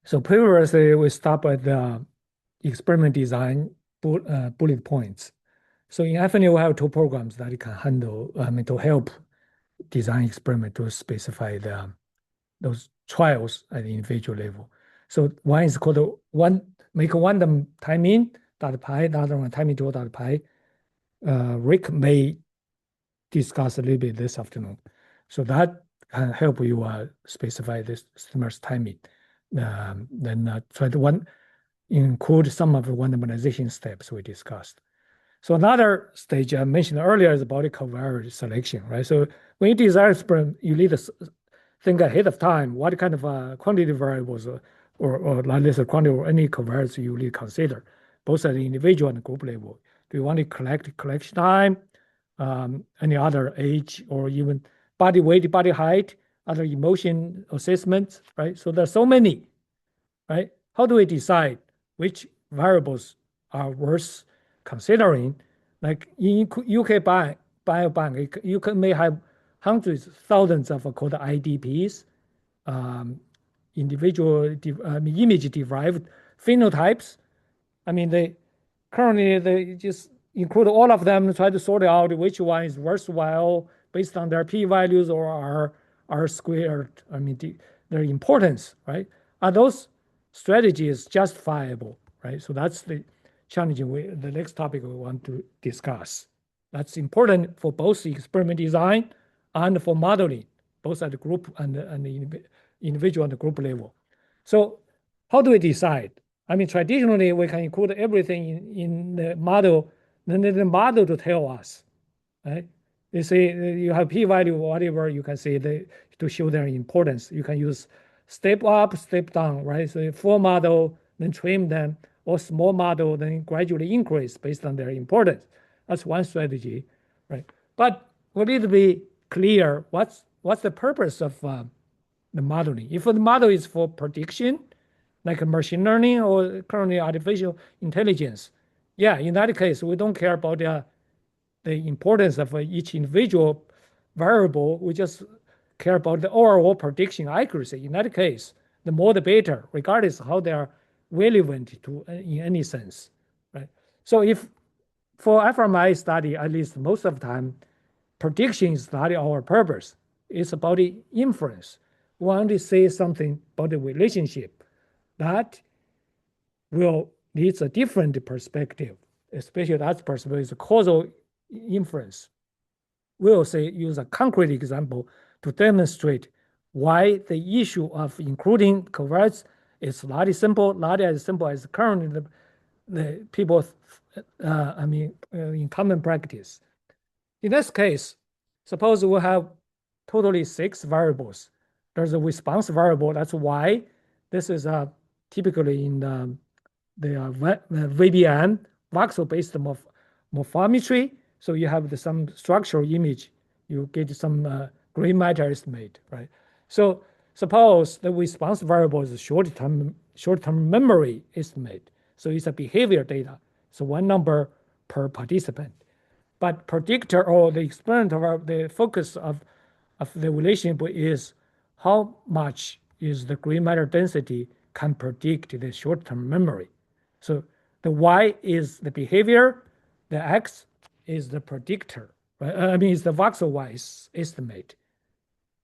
So previously, we start with the experiment design bullet points. So in FNA, we have two programs that you can handle, to help design experiment to specify those trials at the individual level. So one is called make a random timing.py, the other one timing tool.py. Rick may discuss a little bit this afternoon. So that can help you specify this stimulus timing. Then try to include some of the randomization steps we discussed. So another stage I mentioned earlier is body covariate selection, right? So when you design experiment, you need to think ahead of time what kind of quantity variables or let's say quantity or any covariates you need to consider, both at the individual and group level. Do you want to collect collection time, any other age, or even body weight, body height, other emotion assessments, right? So there's so many, right? How do we decide which variables are worth considering? Like in UK biobank, you may have hundreds, thousands of called IDPs, individual image-derived phenotypes. I mean, they just include all of them, try to sort out which one is worthwhile based on their p-values or r squared. I mean, their importance, right? Are those strategies justifiable, right? So that's the challenging the next topic we want to discuss. That's important for both experiment design and for modeling, both at the group and the individual and the group level. So how do we decide? I mean, traditionally, we can include everything in the model, then the model to tell us, right? You say you have p-value, whatever, you can say to show their importance. You can use step up, step down, right? So full model, then trim them, or small model, then gradually increase based on their importance. That's one strategy, right? But we need to be clear what's the purpose of the modeling. If the model is for prediction, like machine learning or currently artificial intelligence, yeah, in that case, we don't care about the importance of each individual variable. We just care about the overall prediction accuracy. In that case, the more the better, regardless of how they are relevant to in any sense, right? So if for fMRI study, at least most of the time, prediction is not our purpose. It's about the inference. We want to say something about the relationship that will needs a different perspective, especially that perspective is causal inference. We'll say use a concrete example to demonstrate why the issue of including covariates is not as simple as currently the people, in common practice. In this case, suppose we have totally 6 variables. There's a response variable, that's y. This is typically in the VBM, voxel-based morphometry. So you have some structural image, you get some gray matter estimate, right? So suppose the response variable is short-term memory estimate. So it's a behavior data. So one number per participant. But predictor or the experimental, the focus of the relationship is how much is the gray matter density can predict the short-term memory. So the y is the behavior, the x is the predictor, right? I mean, it's the voxel-wise estimate.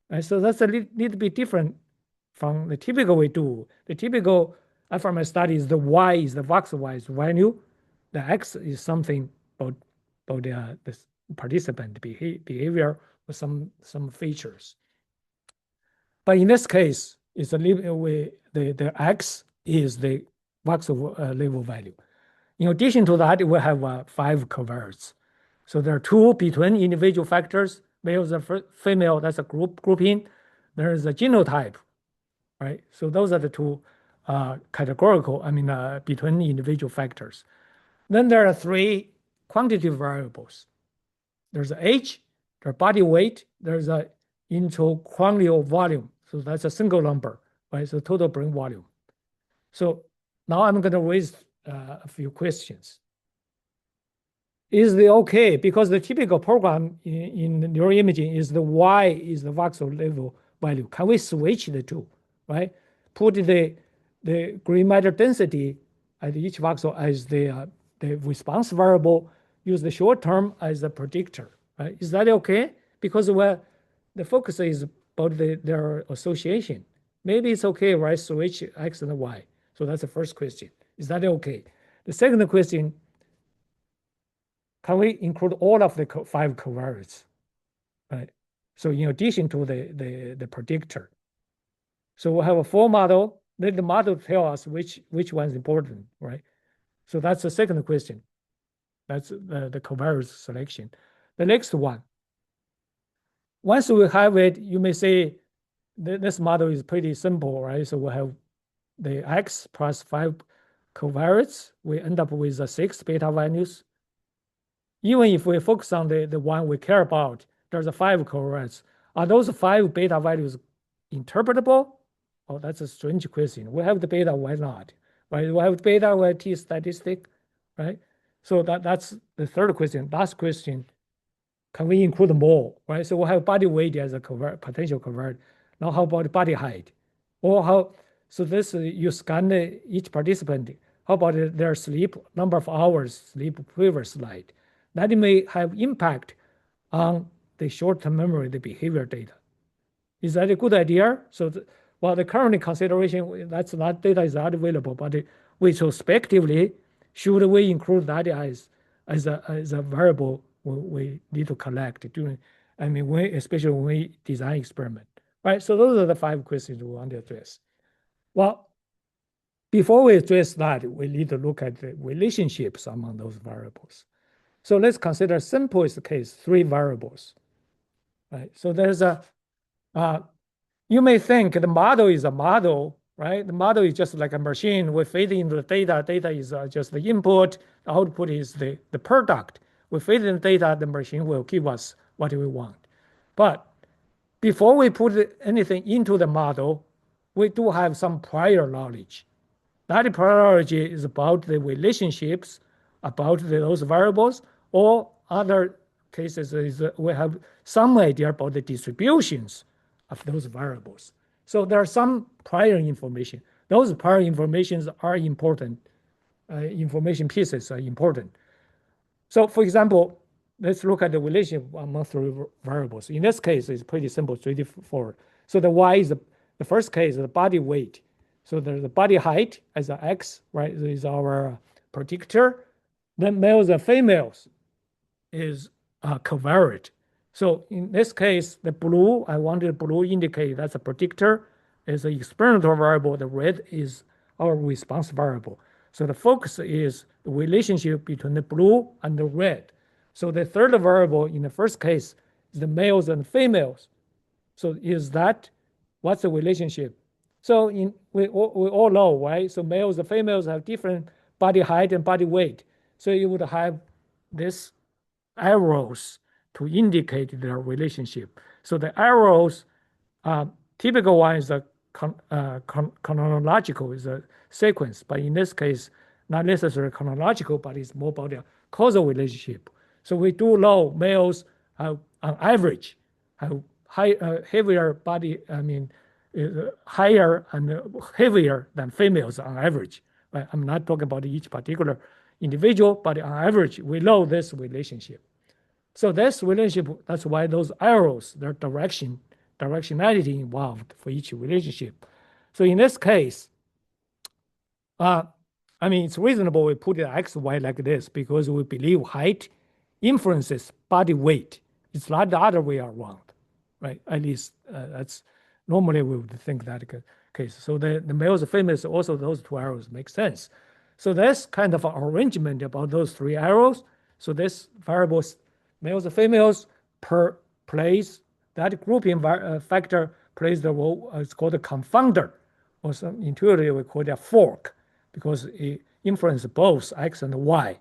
Right? So that's a little bit different from the typical we do. The typical fMRI study is the y is the voxel-wise value, the x is something about the participant behavior with some features. But in this case, it's the x is the voxel level value. In addition to that, we have 5 covariates. So there are 2 between individual factors, males and female, that's a grouping. There is a genotype, right? So those are the 2 categorical, between individual factors. Then there are 3 quantitative variables. There's age, there's body weight, there's a intracranial volume. So that's a single number, right? So total brain volume. So now I'm going to raise a few questions. Is it okay? Because the typical program in neuroimaging is the y is the voxel level value. Can we switch the two, right? Put the the gray matter density at each voxel as the response variable, use the short term as a predictor. Right? Is that okay? Because the focus is about their association. Maybe it's okay, right? Switch X and Y. So that's the first question. Is that okay? The second question, can we include all of the 5 covariates? Right? So in addition to the predictor. So we have a full model. Let the model tell us which one is important, right? So that's the second question. That's the covariance selection. The next one. Once we have it, you may say this model is pretty simple, right? So we have the X plus 5 covariates. We end up with 6 beta values. Even if we focus on the one we care about, there's 5 covariates. Are those 5 beta values interpretable? Oh, that's a strange question. We have the beta, why not? Right? We have beta, we have T statistic, right? So that's the third question. Last question, can we include more, right? So we have body weight as a potential covariate. Now how about body height? Or how, so this, you scan each participant. How about their sleep, number of hours sleep previous night? That may have impact on the short-term memory, the behavior data. Is that a good idea? So, well, the current consideration, that data is not available, but retrospectively, should we include that as a variable we need to collect during, I mean, especially when we design experiment, right? So those are the 5 questions we want to address. Well, before we address that, we need to look at the relationships among those variables. So let's consider simplest case, 3 variables, right? So there's you may think the model is a model, right? The model is just like a machine. We feed into the data. Data is just the input. The output is the product. We feed in the data, the machine will give us what we want. But before we put anything into the model, we do have some prior knowledge. That prior knowledge is about the relationships, about those variables, or other cases is we have some idea about the distributions of those variables. So there are some prior information. Those prior informations are important. Information pieces are important. So for example, let's look at the relationship among 3 variables. In this case, it's pretty simple, straightforward. So the Y is the first case, the body weight. So there's the body height as an X, right? This is our predictor. Then males and females is covariate. So in this case, the blue, I wanted blue indicate that's a predictor, is an experimental variable. The red is our response variable. So the focus is the relationship between the blue and the red. So the third variable in the first case is the males and females. So is that, what's the relationship? So we all know, right? So males and females have different body height and body weight. So you would have this arrows to indicate their relationship. So the arrows, typical one is a chronological, is a sequence, but in this case, not necessarily chronological, but it's more about a causal relationship. So we do know males have, on average, have heavier body, higher and heavier than females on average. Right? I'm not talking about each particular individual, but on average, we know this relationship. So this relationship, that's why those arrows, their directionality involved for each relationship. So in this case, it's reasonable we put it X, Y like this because we believe height influences body weight. It's not the other way around, right? At least that's normally we would think that case. So the males and females, also those 2 arrows make sense. So that's kind of an arrangement about those 3 arrows. So this variables, males and females per place, that grouping factor plays the role, it's called a confounder, or some intuitively we call it a fork, because it influences both X and Y.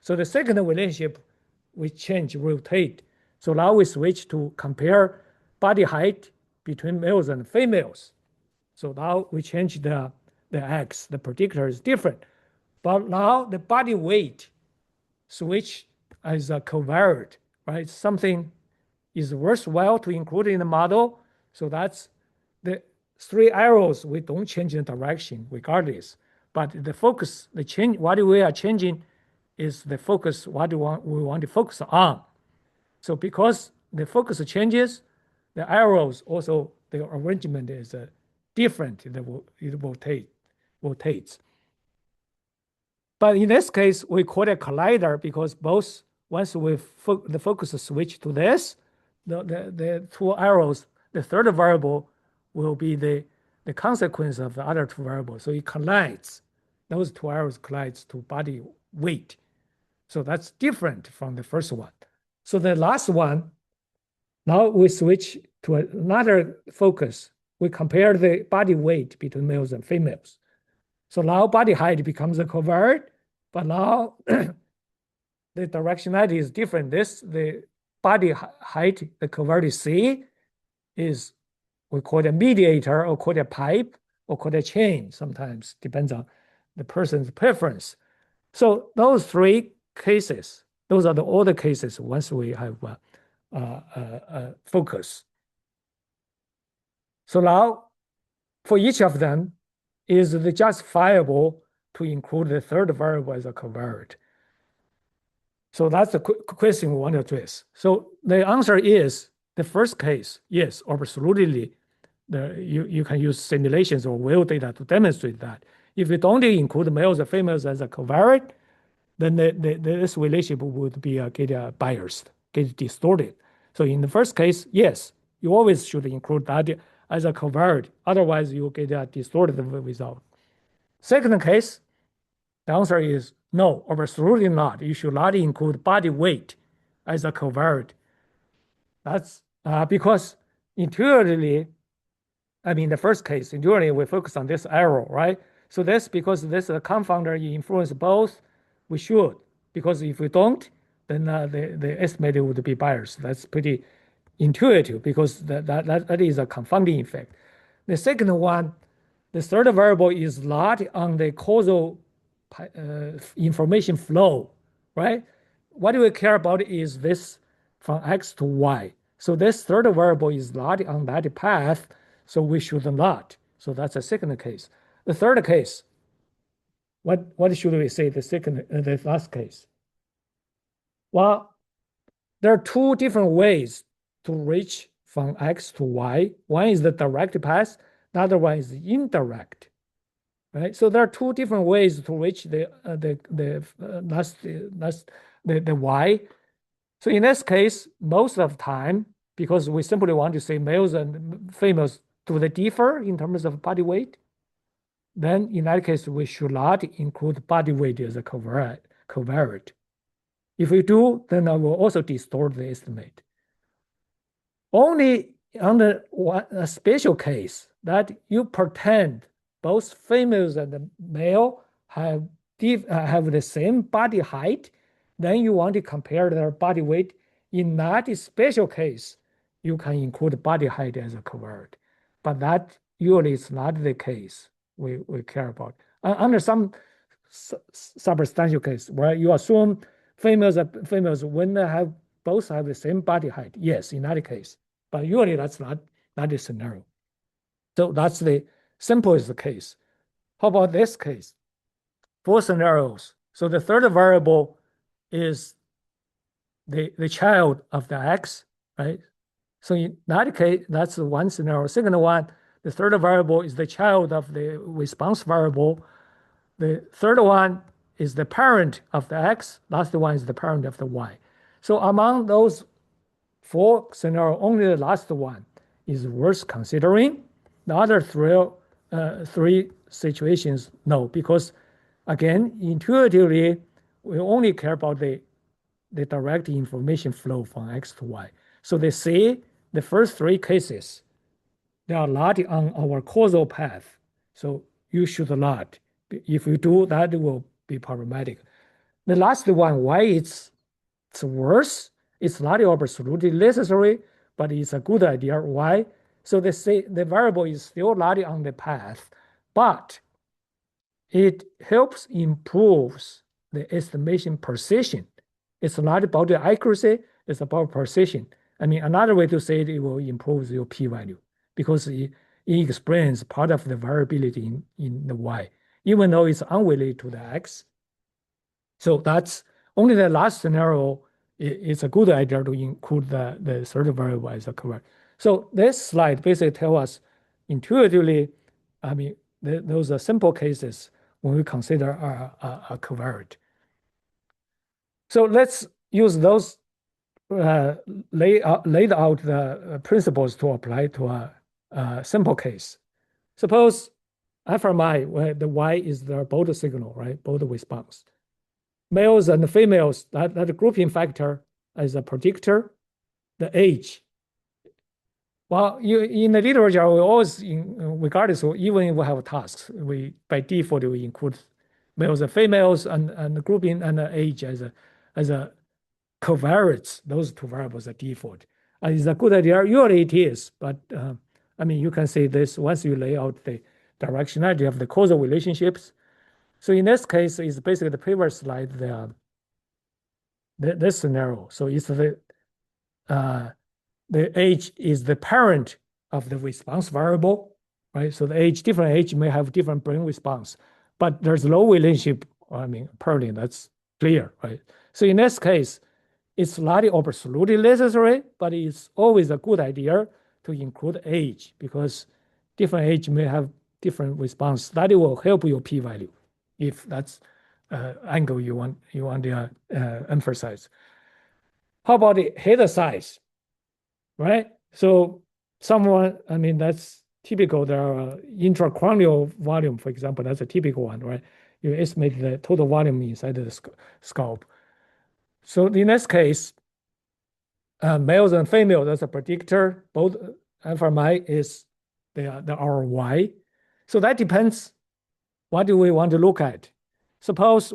So the second relationship, we change, rotate. So now we switch to compare body height between males and females. So now we change the X, the predictor is different. But now the body weight switch as a covariate, right? Something is worthwhile to include in the model. So that's three arrows, we don't change the direction regardless. But the focus, the change, what we are changing is the focus, we want to focus on. So because the focus changes, the arrows also, the arrangement is different. It rotates. But in this case, we call it collider because both, once the focus switch to this, the two arrows, the third variable will be the consequence of the other two variables. So it collides. Those two arrows collides to body weight. So that's different from the first one. So the last one, now we switch to another focus. We compare the body weight between males and females. So now body height becomes a covariate, but now the directionality is different. The body height, the covariate C, is we call it a mediator or call it a pipe or call it a chain sometimes, depends on the person's preference. So those three cases, those are all the cases once we have focus. So now for each of them, is it justifiable to include the third variable as a covariate? So that's the question we want to address. So the answer is the first case, yes, absolutely. You can use simulations or real data to demonstrate that. If you don't include males and females as a covariate, then this relationship would be get biased, get distorted. So in the first case, yes, you always should include that as a covariate. Otherwise, you get a distorted result. Second case, the answer is no, absolutely not. You should not include body weight as a covariate. That's because intuitively, I mean, the first case, intuitively, we focus on this arrow, right? So that's because this confounder influence both. We should, because if we don't, then the estimate would be biased. That's pretty intuitive because that is a confounding effect. The second one, the third variable is not on the causal information flow, right? What we care about is this from X to Y. So this third variable is not on that path, so we should not. So that's the second case. The third case, what should we say the last case? Well, there are two different ways to reach from X to Y. One is the direct path, the other one is indirect, right? So there are two different ways to reach the Y. So in this case, most of the time, because we simply want to say males and females, do they differ in terms of body weight? Then in that case, we should not include body weight as a covariate. If we do, then I will also distort the estimate. Only under a special case that you pretend both females and the male have the same body height, then you want to compare their body weight. In that special case, you can include body height as a covariate. But that usually is not the case we care about. Under some substantial case where you assume females when they both have the same body height, yes, in that case. But usually that's not the scenario. So that's the simplest case. How about this case? 4 scenarios. So the third variable is the child of the X, right? So in that case, that's one scenario. Second one, the third variable is the child of the response variable. The third one is the parent of the X. Last one is the parent of the Y. So among those 4 scenarios, only the last one is worth considering. The other three situations, no, because again, intuitively, we only care about the direct information flow from X to Y. So they say the first 3 cases, they are not on our causal path. So you should not. If you do, that will be problematic. The last one, why it's worse, it's not absolutely necessary, but it's a good idea. Why? So they say the variable is still not on the path, but it helps improves the estimation precision. It's not about the accuracy, it's about precision. I mean, another way to say it will improve your p-value because it explains part of the variability in the y, even though it's unrelated to the x. So that's only the last scenario. It's a good idea to include the third variable as a covariate. So this slide basically tells us intuitively, I mean, those are simple cases when we consider a covariate. So let's use those laid out the principles to apply to a simple case. Suppose fMI, where the y is the both signal, right? Both response. Males and females, that grouping factor is a predictor. The age. Well, in the literature, we always, regardless of even if we have tasks, we by default we include males and females and the grouping and the age as a covariates. Those two variables are default. It's a good idea. Usually it is, but I mean, you can say this once you lay out the directionality of the causal relationships. So in this case, it's basically the previous slide, this scenario. So it's the age is the parent of the response variable, right? So the different age may have different brain response, but there's no relationship. I mean, apparently that's clear, right? So in this case, it's not absolutely necessary, but it's always a good idea to include age because different age may have different response. That will help your p-value if that's angle you want to emphasize. How about the head size, right? So someone, I mean, that's typical. There are intracranial volume, for example, that's a typical one, right? You estimate the total volume inside the scalp. So in this case, males and females, that's a predictor. Both fMI is the RY. So that depends. What do we want to look at? Suppose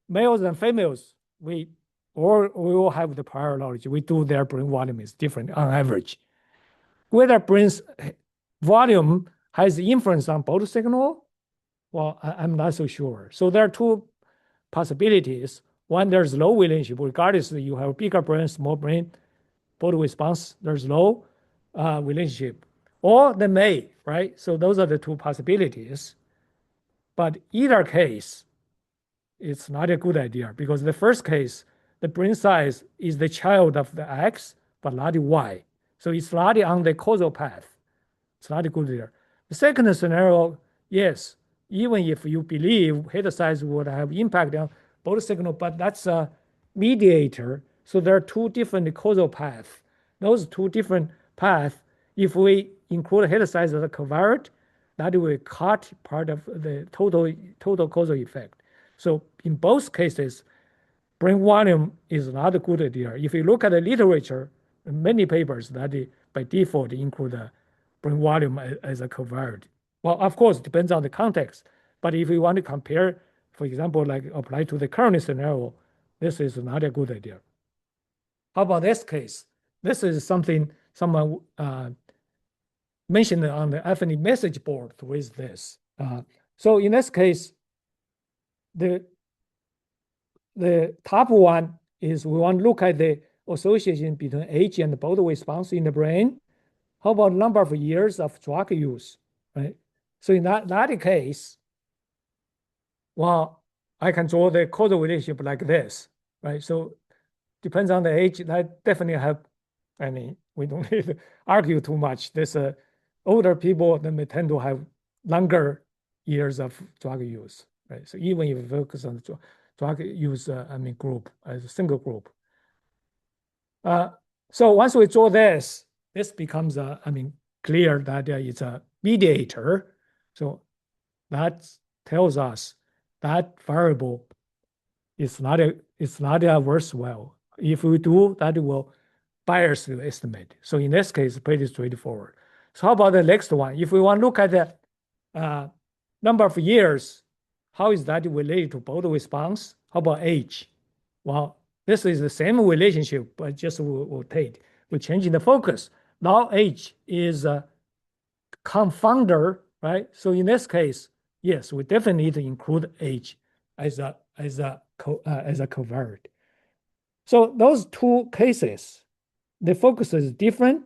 males and females, we all have the prior knowledge. We do their brain volume is different on average. Whether brain's volume has influence on both signal, well, I'm not so sure. So there are two possibilities. One, there's no relationship, regardless you have bigger brain, small brain, both response, there's no relationship. Or they may, right? So those are the two possibilities. But either case, it's not a good idea because the first case, the brain size is the child of the X, but not the Y. So it's not on the causal path. It's not a good idea. The second scenario, yes, even if you believe head size would have impact on both signal, but that's a mediator. So there are two different causal paths. Those two different paths, if we include head size as a covariate, that will cut part of the total causal effect. So in both cases, brain volume is not a good idea. If you look at the literature, many papers that by default include brain volume as a covariate. Well, of course, it depends on the context. But if you want to compare, for example, like apply to the current scenario, this is not a good idea. How about this case? This is something someone mentioned on the FNE message board with this. So in this case, the top one is we want to look at the association between age and both response in the brain. How about number of years of drug use, right? So in that case, well, I can draw the causal relationship like this, right? So depends on the age, that definitely have, I mean, we don't need to argue too much. There's older people that may tend to have longer years of drug use, right? So even if you focus on the drug use, group as a single group. So once we draw this becomes, clear that it's a mediator. So that tells us that variable is not a worthwhile. If we do, that will bias the estimate. So in this case, pretty straightforward. So how about the next one? If we want to look at the number of years, how is that related to both response? How about age? Well, this is the same relationship, but just we'll take. We're changing the focus. Now age is a confounder, right? So in this case, yes, we definitely need to include age as a covariate. So those two cases, the focus is different.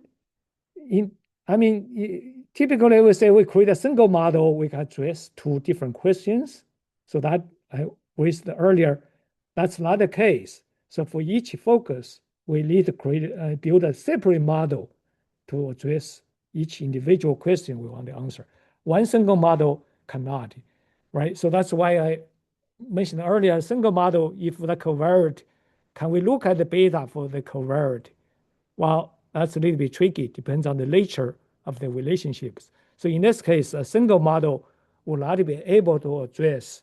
typically we say we create a single model, we can address two different questions. So that I raised earlier, that's not the case. So for each focus, we need to build a separate model to address each individual question we want to answer. One single model cannot, right? So that's why I mentioned earlier, a single model, if the covariate, can we look at the beta for the covariate? Well, that's a little bit tricky, depends on the nature of the relationships. So in this case, a single model will not be able to address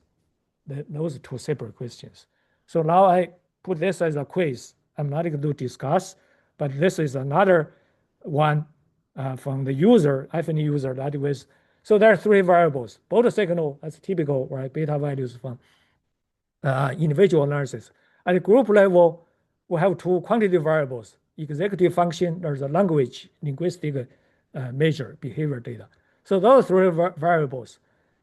those two separate questions. So now I put this as a quiz. I'm not going to discuss, but this is another one from the user, iPhone user that was. So there are three variables. Both signal, that's typical, right? Beta values from individual analysis. At the group level, we have two quantitative variables. Executive function, there's a language, linguistic measure, behavior data. So those three variables.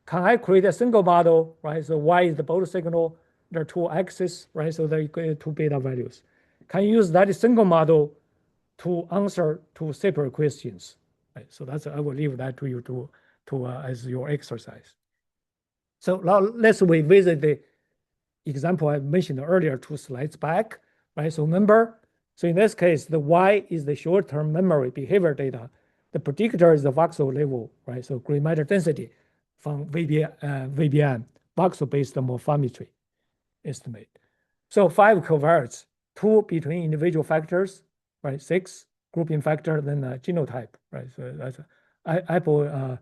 Can I create a single model, right? So Y is the both signal, there are two axes, right? So there are two beta values. Can you use that single model to answer two separate questions? Right? So that's, I will leave that to you as your exercise. So now let's revisit the example I mentioned earlier 2 slides back, right? So remember, so in this case, the Y is the short-term memory behavior data. The predictor is the voxel level, right? So gray matter density from VBM, voxel-based morphometry estimate. So 5 covariates, 2 between individual factors, right? 6 grouping factor, then genotype, right? So that's Apple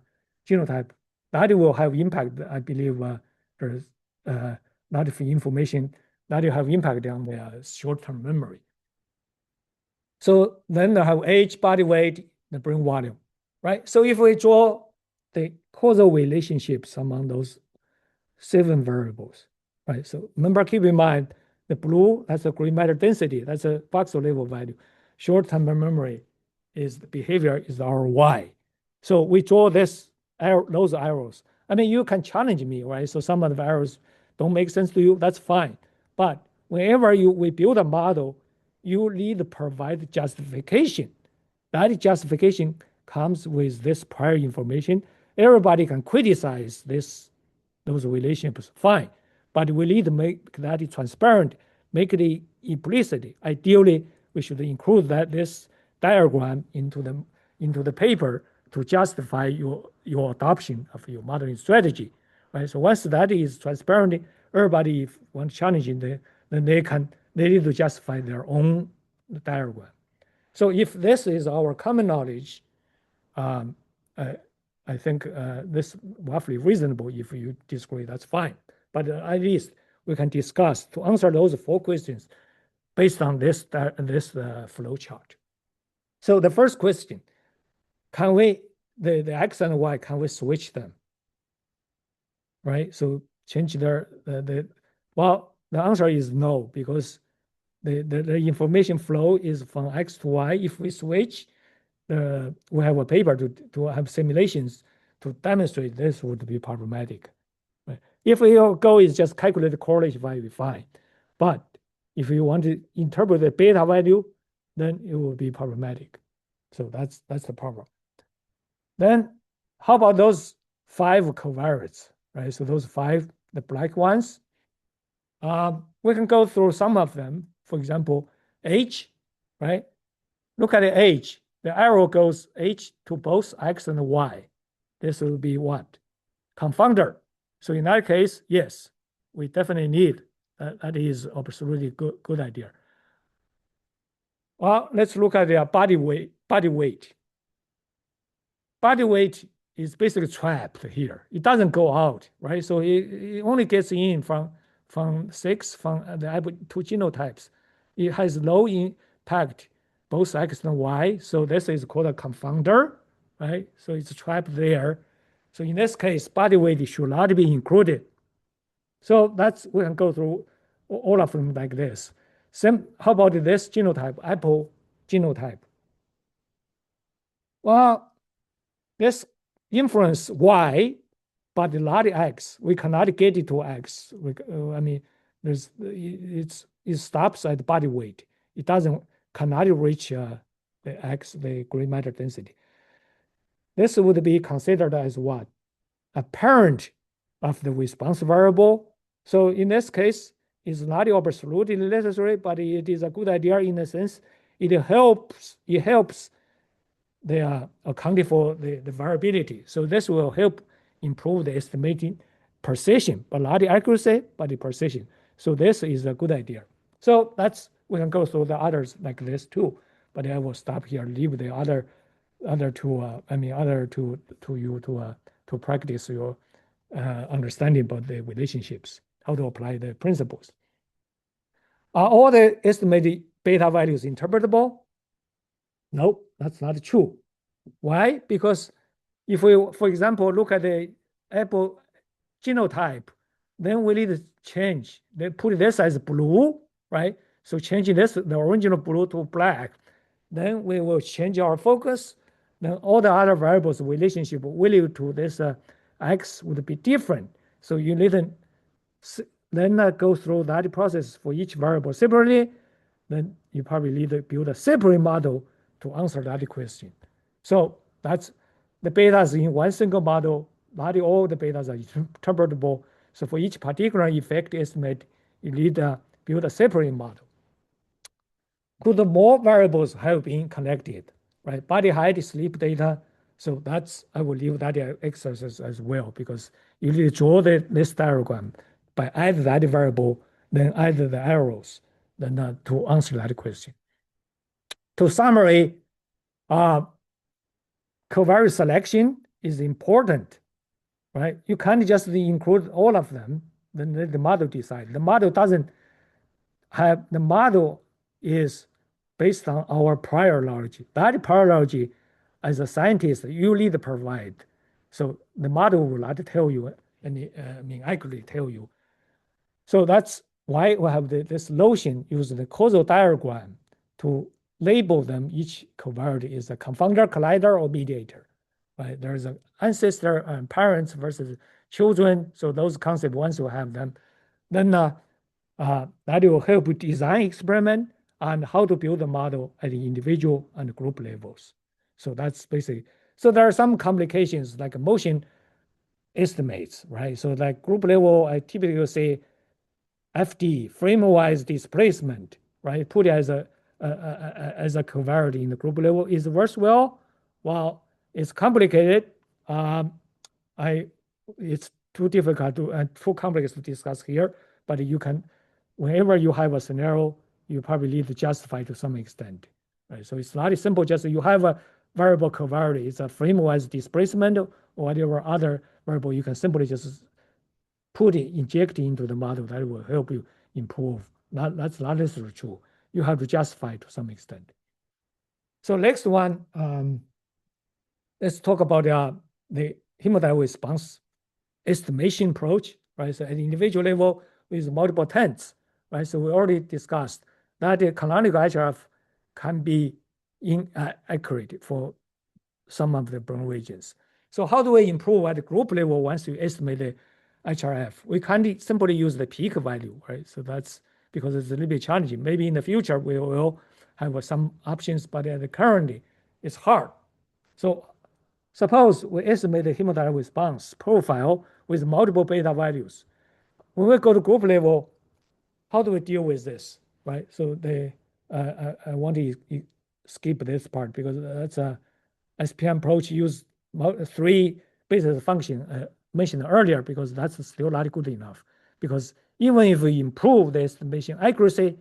genotype. That will have impact, I believe. There's lot of information that will have impact on the short-term memory. So then I have age, body weight, the brain volume, right? So if we draw the causal relationships among those 7 variables, right? So remember, keep in mind, the blue, that's a gray matter density, that's a voxel level value. Short-term memory is the behavior is our Y. So we draw those arrows. I mean, you can challenge me, right? So some of the arrows don't make sense to you, that's fine. But whenever we build a model, you need to provide justification. That justification comes with this prior information. Everybody can criticize those relationships, fine. But we need to make that transparent, make it implicit. Ideally, we should include this diagram into the paper to justify your adoption of your modeling strategy. Right? So once that is transparent, everybody wants challenging, then they need to justify their own diagram. So if this is our common knowledge, I think this roughly reasonable. If you disagree, that's fine. But at least we can discuss to answer those 4 questions based on this flow chart. So the first question, can we, the X and Y, can we switch them? Right? So change well, the answer is no, because the information flow is from X to Y. If we switch, we have a paper to have simulations to demonstrate this would be problematic. Right? If your goal is just calculate the correlation value, fine. But if you want to interpret the beta value, then it will be problematic. So that's the problem. Then how about those 5 covariates, right? So those 5, the black ones, we can go through some of them. For example, age, right? Look at the age. The arrow goes age to both X and Y. This will be what? Confounder. So in that case, yes, we definitely need. That is absolutely good idea. Well, let's look at the body weight. Body weight is basically trapped here. It doesn't go out, right? So it only gets in from 6 from the 2 genotypes. It has low impact both X and Y. So this is called a confounder, right? So it's trapped there. So in this case, body weight should not be included. So we can go through all of them like this. How about this genotype, Apple genotype? Well, this influence Y, but not X. We cannot get it to X. I mean, it stops at body weight. It cannot reach the X, the gray matter density. this would be considered as what? A parent of the response variable. So in this case, it's not absolutely necessary, but it is a good idea in a sense. It helps the accounting for the variability. So this will help improve the estimating precision, but not the accuracy, but the precision. So this is a good idea. So we can go through the others like this too, but I will stop here, leave the other two, other to you to practice your understanding about the relationships, how to apply the principles. Are all the estimated beta values interpretable? No, that's not true. Why? Because if we, for example, look at the apple genotype, then we need to change. They put this as blue, right? So changing this, the original blue to black. Then we will change our focus. Then all the other variables relationship related to this x would be different. So you need to then go through that process for each variable separately. Then you probably need to build a separate model to answer that question. So that's the betas in one single model. Not all the betas are interpretable. So for each particular effect estimate, you need to build a separate model. Could more variables have been connected, right? Body height, sleep data. So I will leave that exercise as well, because you need to draw this diagram by add that variable, then add the arrows, then to answer that question. To summary, covariance selection is important, right? You can't just include all of them, then let the model decide. The model is based on our prior knowledge. That prior knowledge, as a scientist, you need to provide. So the model will not tell you, accurately tell you. So that's why we have this notion, use the causal diagram to label them. Each covariate is a confounder, collider, or mediator. Right? There's an ancestor and parents versus children. So those concepts, once you have them, then that will help you design experiment and how to build a model at the individual and group levels. So that's basically. So there are some complications like motion estimates, right? So like group level, I typically say FD, frame-wise displacement, right? Put it as a covariate in the group level is worthwhile. While it's complicated, it's too difficult and too complex to discuss here. But you can, whenever you have a scenario, you probably need to justify to some extent, right? So it's not simple. Just you have a variable covariate, it's a frame-wise displacement or whatever other variable. You can simply just inject into the model that will help you improve. That's not necessarily true. You have to justify to some extent. So next one, let's talk about the hemodynamic response estimation approach, right? So at the individual level with multiple tents, right? So we already discussed that the canonical HRF can be inaccurate for some of the burn regions. So how do we improve at the group level once you estimate the HRF? We can't simply use the peak value, right? So that's because it's a little bit challenging. Maybe in the future we will have some options, but currently it's hard. So suppose we estimate the hemodynamic response profile with multiple beta values. When we go to group level, how do we deal with this, right? So I want to skip this part because that's a SPM approach use 3 basis function mentioned earlier, because that's still not good enough. Because even if we improve the estimation accuracy,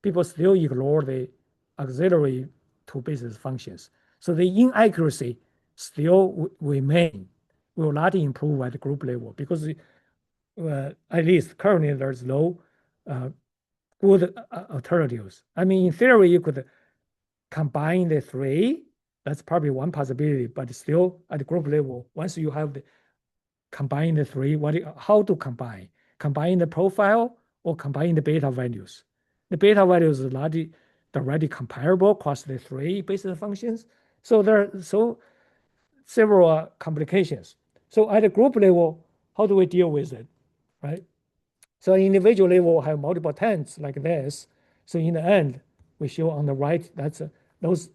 people still ignore the auxiliary 2 basis functions. So the inaccuracy still remain, will not improve at the group level, because at least currently there's no good alternatives. I mean, in theory, you could combine the 3. That's probably one possibility, but still at the group level, once you have combine the 3, how to combine? Combine the profile or combine the beta values? The beta values are not directly comparable across the 3 basis functions. So there are several complications. So at the group level, how do we deal with it, right? So individual level have multiple tents like this. So in the end, we show on the right, that's those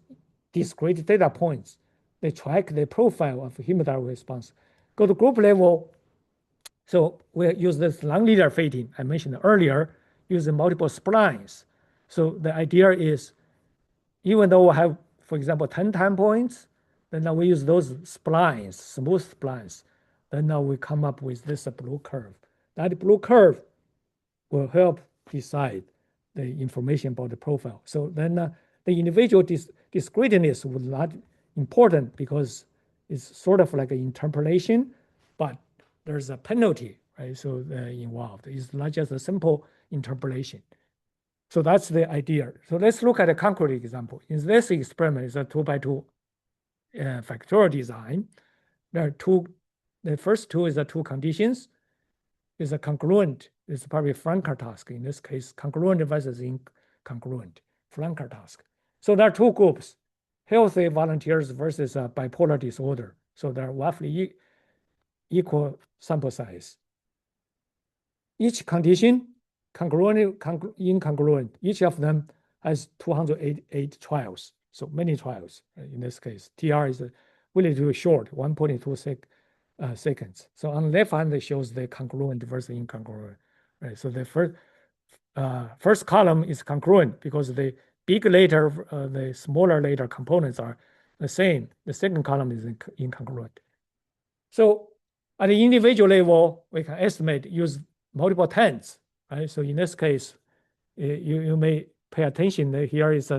discrete data points they track the profile of hemodynamic response. Go to group level. So we use this non-linear fitting I mentioned earlier, using multiple splines. So the idea is, even though we have, for example, 10 time points, then now we use those splines, smooth splines. Then now we come up with this blue curve. That blue curve will help decide the information about the profile. So then the individual discreteness was not important because it's sort of like an interpolation, but there's a penalty, right? So involved. It's not just a simple interpolation. So that's the idea. So let's look at a concrete example. In this experiment, it's a 2x2 factorial design. There are two, the first two is the two conditions. Is a congruent, it's probably flanker task. In this case, congruent versus incongruent, flanker task. So there are two groups, healthy volunteers versus bipolar disorder. So they're roughly equal sample size. Each condition, congruent, incongruent, each of them has 288 trials. So many trials in this case. TR is relatively short, 1.26 seconds. So on the left hand, it shows the congruent versus incongruent. Right. So the first column is congruent because the big later, the smaller later components are the same. The second column is incongruent. So at the individual level, we can estimate use multiple tens. Right. So in this case, you may pay attention that here is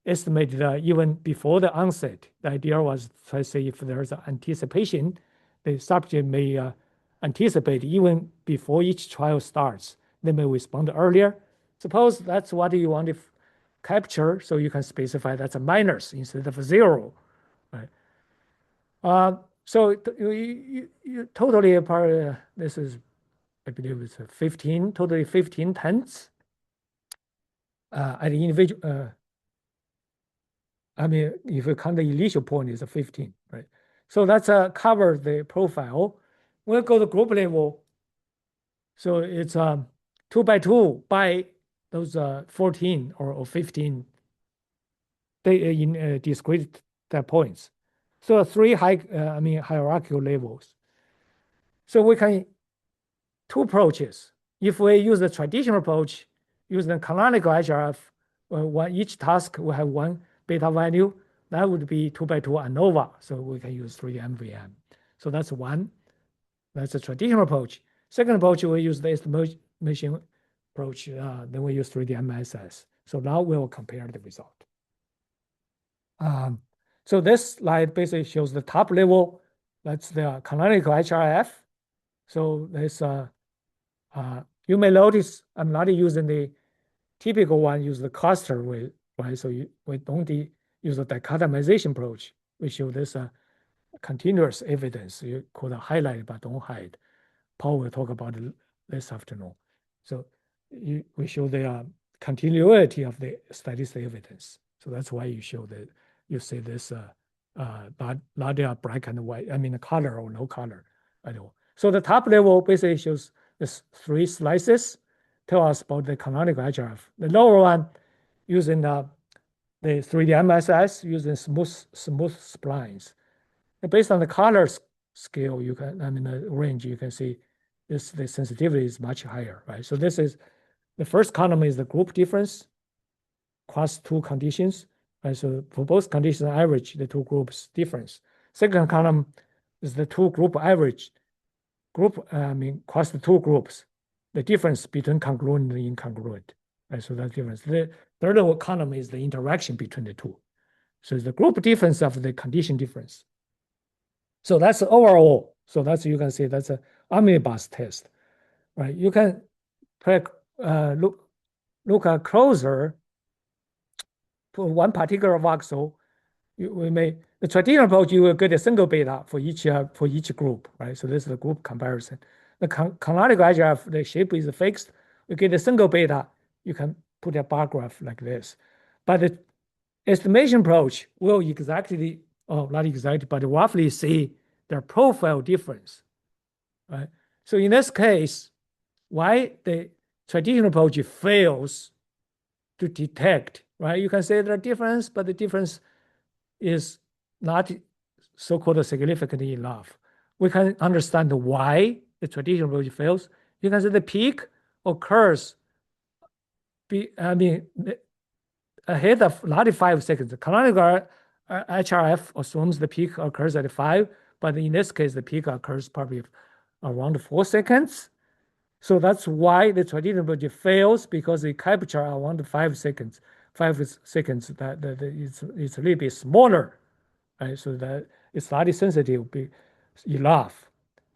estimated even before the onset. The idea was to say if there's an anticipation, the subject may anticipate even before each trial starts. They may respond earlier. Suppose that's what you want to capture, so you can specify that's a minus instead of a zero. Right? So you totally apart, this is, I believe it's 15, totally 15 tenths at the individual. I mean, if you count the initial point, it's a 15, right? So that's cover the profile. We'll go to group level. So it's 2x2 by those 14 or 15 in discrete points. So three hierarchical levels. So we can two approaches. If we use the traditional approach, use the canonical HRF, each task will have one beta value. That would be 2x2 ANOVA. So we can use 3D MVM. So that's one. That's a traditional approach. Second approach, we use the estimation approach. Then we use 3D MSS. So now we'll compare the result. So this slide basically shows the top level. That's the canonical HRF. So there's you may notice I'm not using the typical one, use the cluster way, right? So we don't use the dichotomization approach. We show this continuous evidence. You could highlight but don't hide. Paul will talk about it this afternoon. So we show the continuity of the statistical evidence. So that's why you show that you see this not black and white, I mean color or no color at all. So the top level basically shows this three slices, tell us about the canonical HRF. The lower one using the 3D MSS using smooth splines. And based on the color scale, you can, I mean the range, you can see the sensitivity is much higher, right? So this is the first column is the group difference across two conditions. Right? So for both conditions average, the two groups difference. Second column is the two group average. Across the two groups, the difference between congruent and incongruent. Right? So that difference. The third column is the interaction between the two. So the group difference of the condition difference. So that's overall. So that's, you can see that's an omnibus test, right? You can look at closer to one particular voxel. The traditional approach, you will get a single beta for each group, right? So this is a group comparison. The canonical HRF, the shape is fixed. You get a single beta, you can put a bar graph like this. But the estimation approach will exactly, not exactly, but roughly see their profile difference, right? So in this case, why the traditional approach fails to detect, right? You can say there are difference, but the difference is not so-called significantly enough. We can understand why the traditional approach fails. You can say the peak occurs, ahead of not 5 seconds. Canonical HRF assumes the peak occurs at 5, but in this case, the peak occurs probably around 4 seconds. So that's why the traditional approach fails, because it captures around 5 seconds. 5 seconds that it's a little bit smaller, right? So that it's not sensitive enough.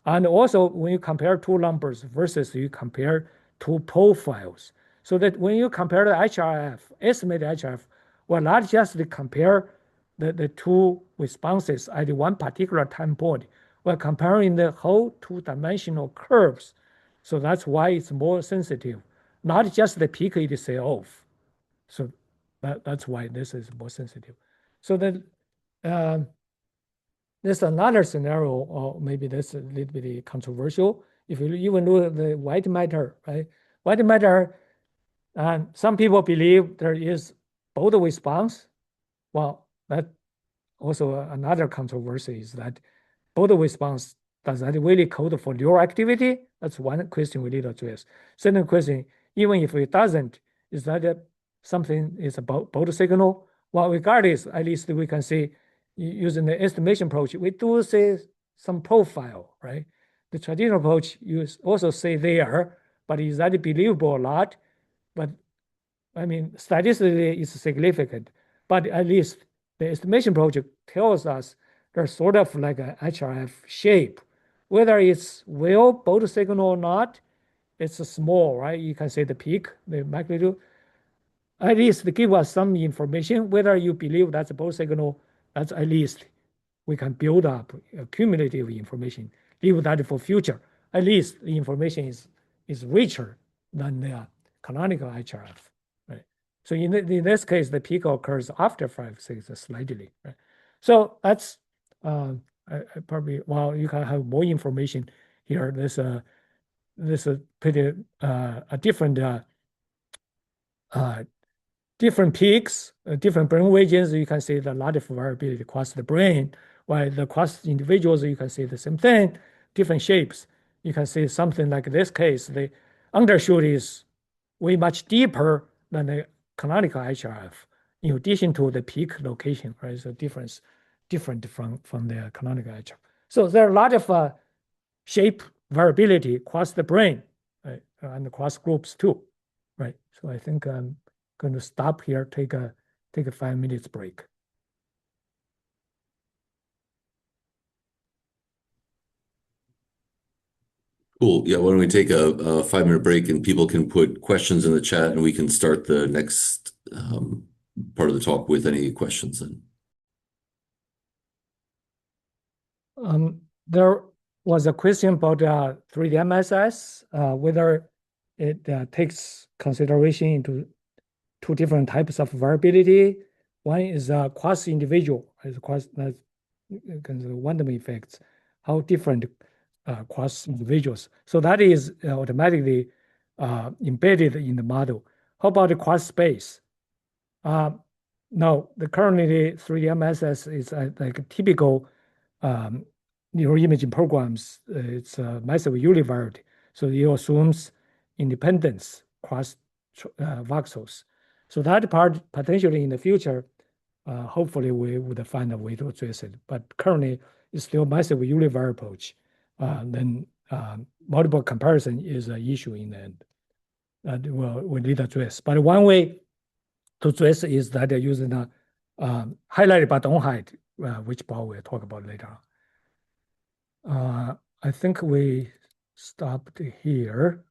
And also when you compare two numbers versus you compare two profiles, so that when you compare the HRF, estimated HRF, well, not just to compare the two responses at one particular time point, we're comparing the whole two-dimensional curves. So that's why it's more sensitive, not just the peak itself. So that's why this is more sensitive. So then there's another scenario, or maybe that's a little bit controversial. If you even look at the white matter, right? White matter, some people believe there is both response. Well, that also another controversy is that both response, does that really code for neural activity? That's one question we need to address. Second question, even if it doesn't, is that something is about both signal? Well, regardless, at least we can see using the estimation approach, we do see some profile, right? The traditional approach you also say there, but is that believable or not? But I mean, statistically it's significant, but at least the estimation project tells us there's sort of like a HRF shape. Whether it's well both signal or not, it's small, right? You can say the peak, the magnitude. At least give us some information. Whether you believe that's both signal, that's at least we can build up cumulative information. Leave that for future. At least the information is richer than the canonical HRF, right? So in this case, the peak occurs after 5 6 slightly, right? So that's probably, well, you can have more information here. This is pretty a different peaks, different brain regions. You can see a lot of variability across the brain. While the across individuals, you can see the same thing, different shapes. You can see something like this case, the undershoot is way much deeper than the canonical HRF, in addition to the peak location, right? So different from the canonical HRF. So there are a lot of shape variability across the brain, right? And across groups too, right? So I think I'm going to stop here, take a 5 minutes break. Cool. Yeah, why don't we take a 5 minute break and people can put questions in the chat and we can start the next part of the talk with any questions then. There was a question about 3D MSS, whether it takes consideration into two different types of variability. One is cross-individual, quantum effects, how different cross individuals. So that is automatically embedded in the model. How about the cross space? No, the currently 3D MSS is like typical neuroimaging programs. It's massive univariate, so it assumes independence across voxels. So that part potentially in the future, hopefully we would find a way to address it. But currently, it's still massive univariate approach. Then multiple comparison is an issue in the end that we need to address. But one way to address is that they're using a highlighted but don't hide, which Paul will talk about later on. I think we stopped here.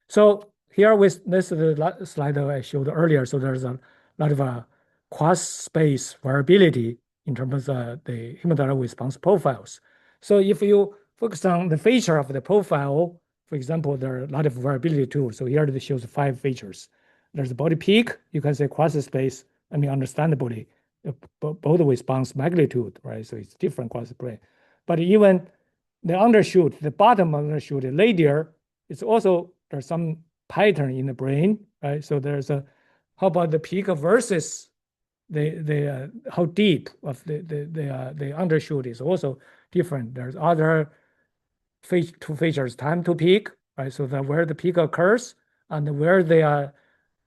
So here with this is the slide that I showed earlier. So there's a lot of cross-space variability in terms of the hemodynamic response profiles. So if you focus on the feature of the profile, for example, there are a lot of variability too. So here it shows 5 features. There's a body peak, you can say cross-space, I mean, understandably, both response magnitude, right? So it's different across the brain. But even the undershoot, the bottom undershoot, the later, it's also, there's some pattern in the brain, right? So there's how about the peak versus how deep of the undershoot is also different. There's other two features: time to peak, right? So that where the peak occurs and where they are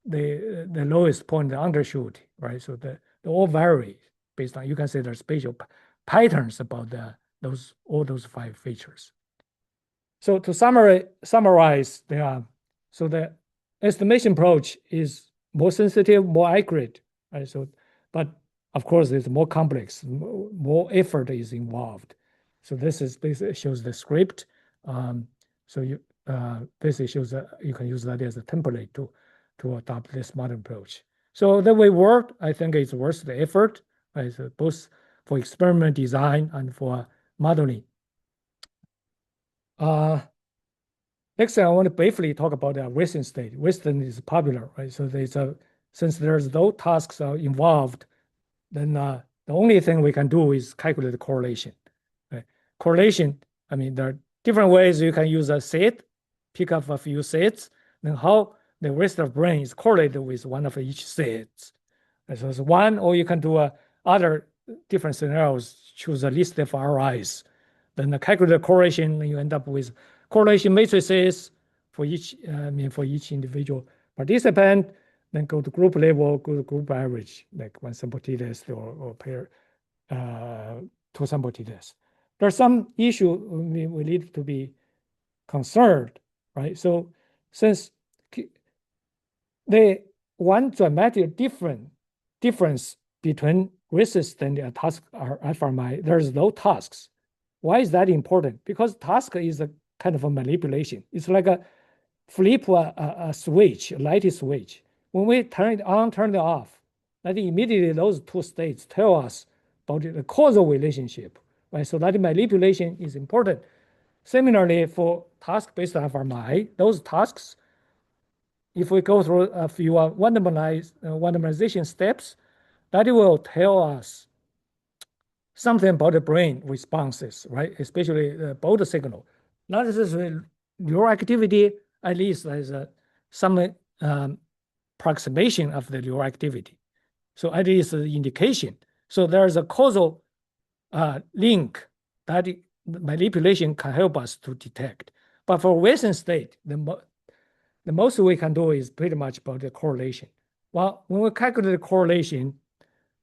the lowest point, the undershoot, right? So they all vary based on, you can say there's spatial patterns about those all those five features. So to summarize, so the estimation approach is more sensitive, more accurate, right? So, but of course, it's more complex, more effort is involved. So this basically shows the script. So you basically shows that you can use that as a template to adopt this modern approach. So the way worked, I think it's worth the effort, right? So both for experiment design and for modeling. Next, I want to briefly talk about the Western state. Western is popular, right? So since there's no tasks are involved, then the only thing we can do is calculate the correlation. Right? Correlation, I mean, there are different ways you can use a set, pick up a few sets, then how the rest of brain is correlated with one of each sets. So it's one, or you can do other different scenarios, choose a list of RIs. Then calculate the correlation, and you end up with correlation matrices for each, for each individual participant. Then go to group level, go to group average, like one sample t-test or pair, two sample t-test. There's some issue we need to be concerned, right? So since the one dramatic difference between resistant and task are FMI, there's no tasks. Why is that important? Because task is a kind of a manipulation. It's like a flip a switch, a light switch. When we turn it on, turn it off, that immediately those two states tell us about the causal relationship, right? So that manipulation is important. Similarly, for task-based FMI, those tasks, if we go through a few randomization steps, that will tell us something about the brain responses, right? Especially both signal. Not necessarily neural activity, at least there's some approximation of the neural activity. So at least the indication. So there's a causal link that manipulation can help us to detect. But for Western state, the most we can do is pretty much about the correlation. Well, when we calculate the correlation,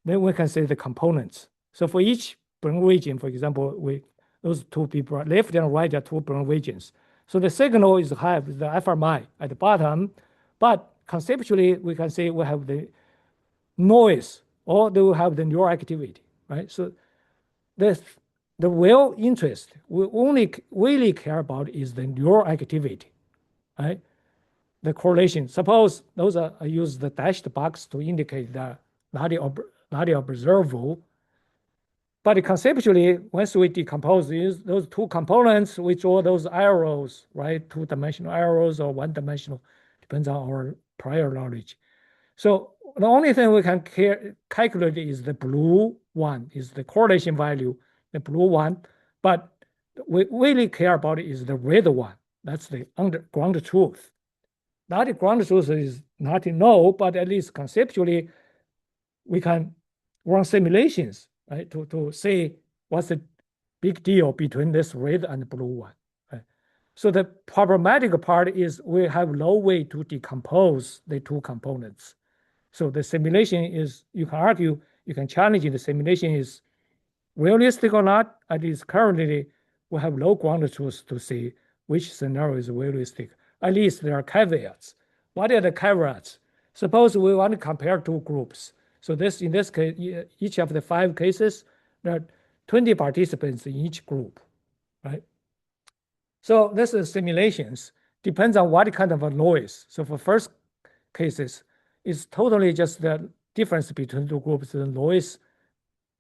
then we can say the components. So for each brain region, for example, those two people, left and right are two brain regions. So the signal is have the FMI at the bottom, but conceptually we can say we have the noise or they will have the neural activity, right? So the real interest we only really care about is the neural activity, right? The correlation. Suppose those are, I use the dashed box to indicate the not observable. But conceptually, once we decompose those two components, we draw those arrows, right? Two-dimensional arrows or one-dimensional, depends on our prior knowledge. So the only thing we can calculate is the blue one, is the correlation value, the blue one. But we really care about is the red one. That's the ground truth. That ground truth is not to know, but at least conceptually, we can run simulations, right, to say what's the big deal between this red and blue one. Right? So the problematic part is we have no way to decompose the two components. So the simulation is, you can argue, you can challenge the simulation is realistic or not. At least currently, we have no ground truth to say which scenario is realistic. At least there are caveats. What are the caveats? Suppose we want to compare two groups. So in this case, each of the 5 cases, there are 20 participants in each group, right? So this is simulations. Depends on what kind of a noise. So for first cases, it's totally just the difference between two groups. The noise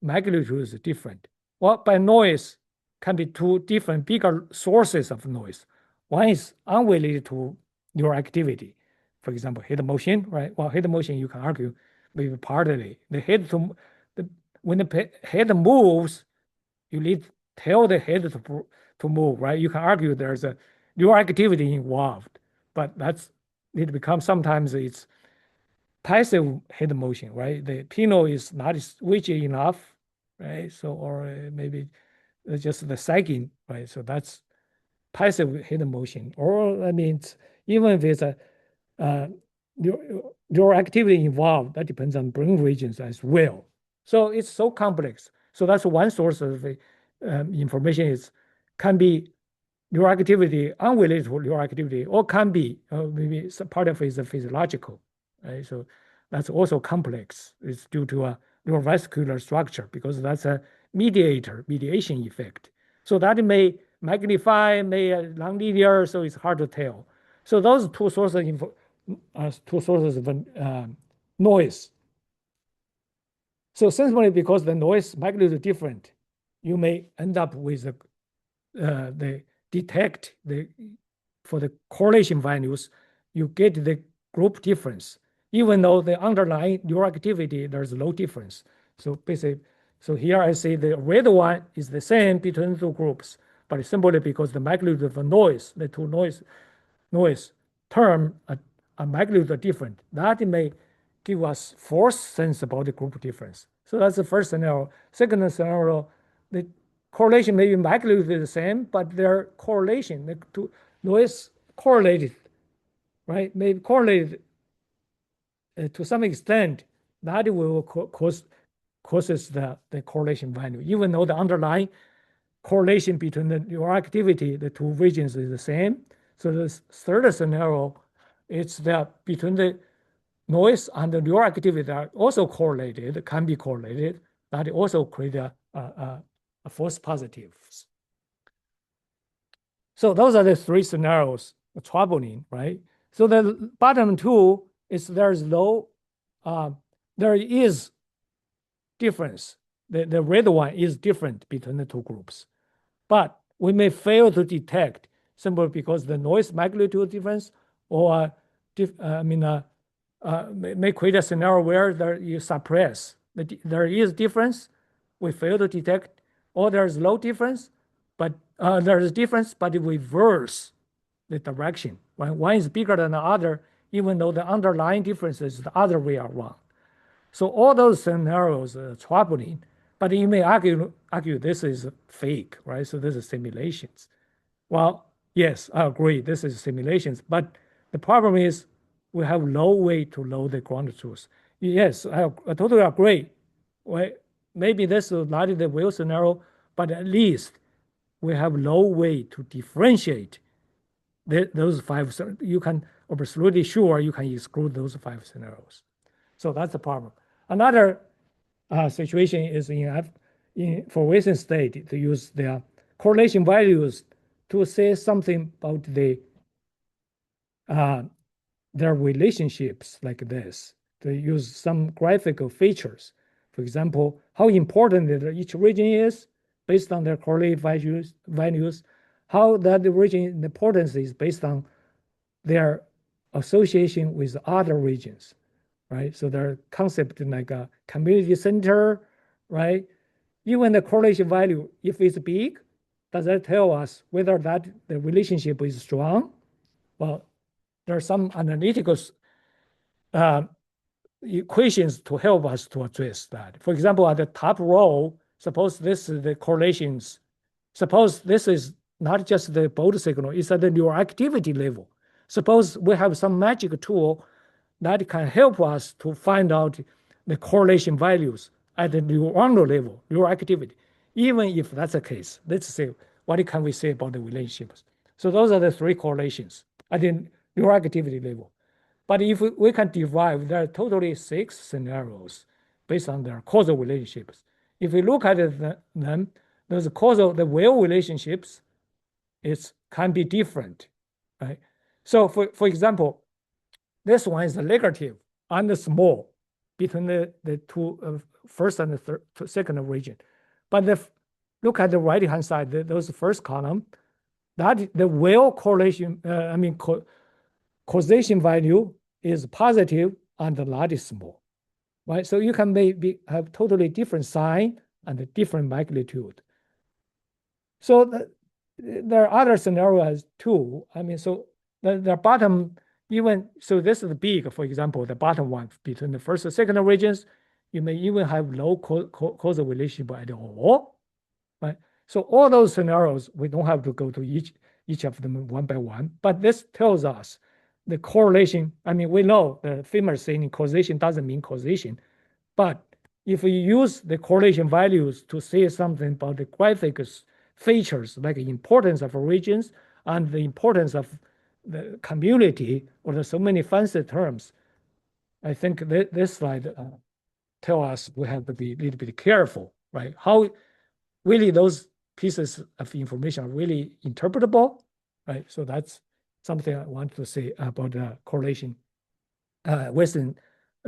magnitude is different. Well, by noise can be two different bigger sources of noise. One is unrelated to your activity. For example, head motion, right? Well, head motion, you can argue maybe partly. When the head moves, you need to tell the head to move, right? You can argue there's a neural activity involved, but that's it becomes sometimes it's passive head motion, right? The pinot is not switchy enough, right? So, or maybe just the sagging, right? So that's passive head motion. Or I mean, even if it's a uh, your activity involved, that depends on brain regions as well. So it's so complex. So that's one source of information is can be your activity unrelated to your activity, or can be maybe some part of it is physiological, right? So that's also complex. It's due to a neurovascular structure because that's a mediation effect. So that may magnify, may nonlinear, so it's hard to tell. So those two sources of noise. So simply because the noise magnitude is different, you may end up with the detect the for the correlation values, you get the group difference, even though the underlying neural activity there's no difference. So basically, so here I say the red one is the same between the two groups, but simply because the magnitude of the noise, the two noise term a magnitude different. That may give us false sense about the group difference. So that's the first scenario. Second scenario, the correlation may be magnitude is the same, but their correlation, the two noise correlated, right? Maybe correlated to some extent. That will causes the correlation value, even though the underlying correlation between your activity, the two regions is the same. So the third scenario, it's that between the noise and the neural activity are also correlated, can be correlated. That also create a false positives. So those are the three scenarios troubling, right? So the bottom two is there is difference. The red one is different between the two groups. But we may fail to detect simply because the noise magnitude difference or may create a scenario where you suppress. There is difference, we fail to detect, or there's low difference, but there's difference, but it reverse the direction. When one is bigger than the other, even though the underlying difference is the other way around. So all those scenarios are troubling, but you may argue this is fake, right? So this is simulations. Well, yes, I agree. This is simulations, but the problem is we have no way to know the ground truth. Yes, I totally agree. Well, maybe this is not the real scenario, but at least we have no way to differentiate those five. You can absolutely sure you can exclude those five scenarios. So that's the problem. Another situation is for recent state to use their correlation values to say something about uh, their relationships like this. To use some graphical features. For example, how important each region is based on their correlated values, how that region importance is based on their association with other regions, right? So their concept like a community center, right? Even the correlation value, if it's big, does that tell us whether that the relationship is strong? Well, there are some analytical uh, equations to help us to address that. For example, at the top row, suppose this is the correlations. Suppose this is not just the bold signal, it's at the neural activity level. Suppose we have some magic tool that can help us to find out the correlation values at the neuronal level, neural activity. Even if that's the case, let's say, what can we say about the relationships? So those are the three correlations at the neural activity level. But if we can derive, there are totally six scenarios based on their causal relationships. If we look at them, those causal, the real relationships, can be different, right? So for example, this one is negative and small between the two first and the second region. But look at the right-hand side, those first column, that the real correlation, causation value is positive and the lot is small, right? So you can maybe have totally different sign and a different magnitude. So there are other scenarios too. I mean, so the bottom even so, this is big. For example, the bottom one between the first and second regions, you may even have no causal relationship at all, right? So all those scenarios, we don't have to go to each of them one by one, but this tells us the correlation. I mean, we know the famous saying causation doesn't mean causation, but if we use the correlation values to say something about the graphic features like the importance of regions and the importance of the community or the so many fancy terms, I think this slide tell us we have to be a little bit careful, right? How really those pieces of information are really interpretable, right? So that's something I want to say about the correlation within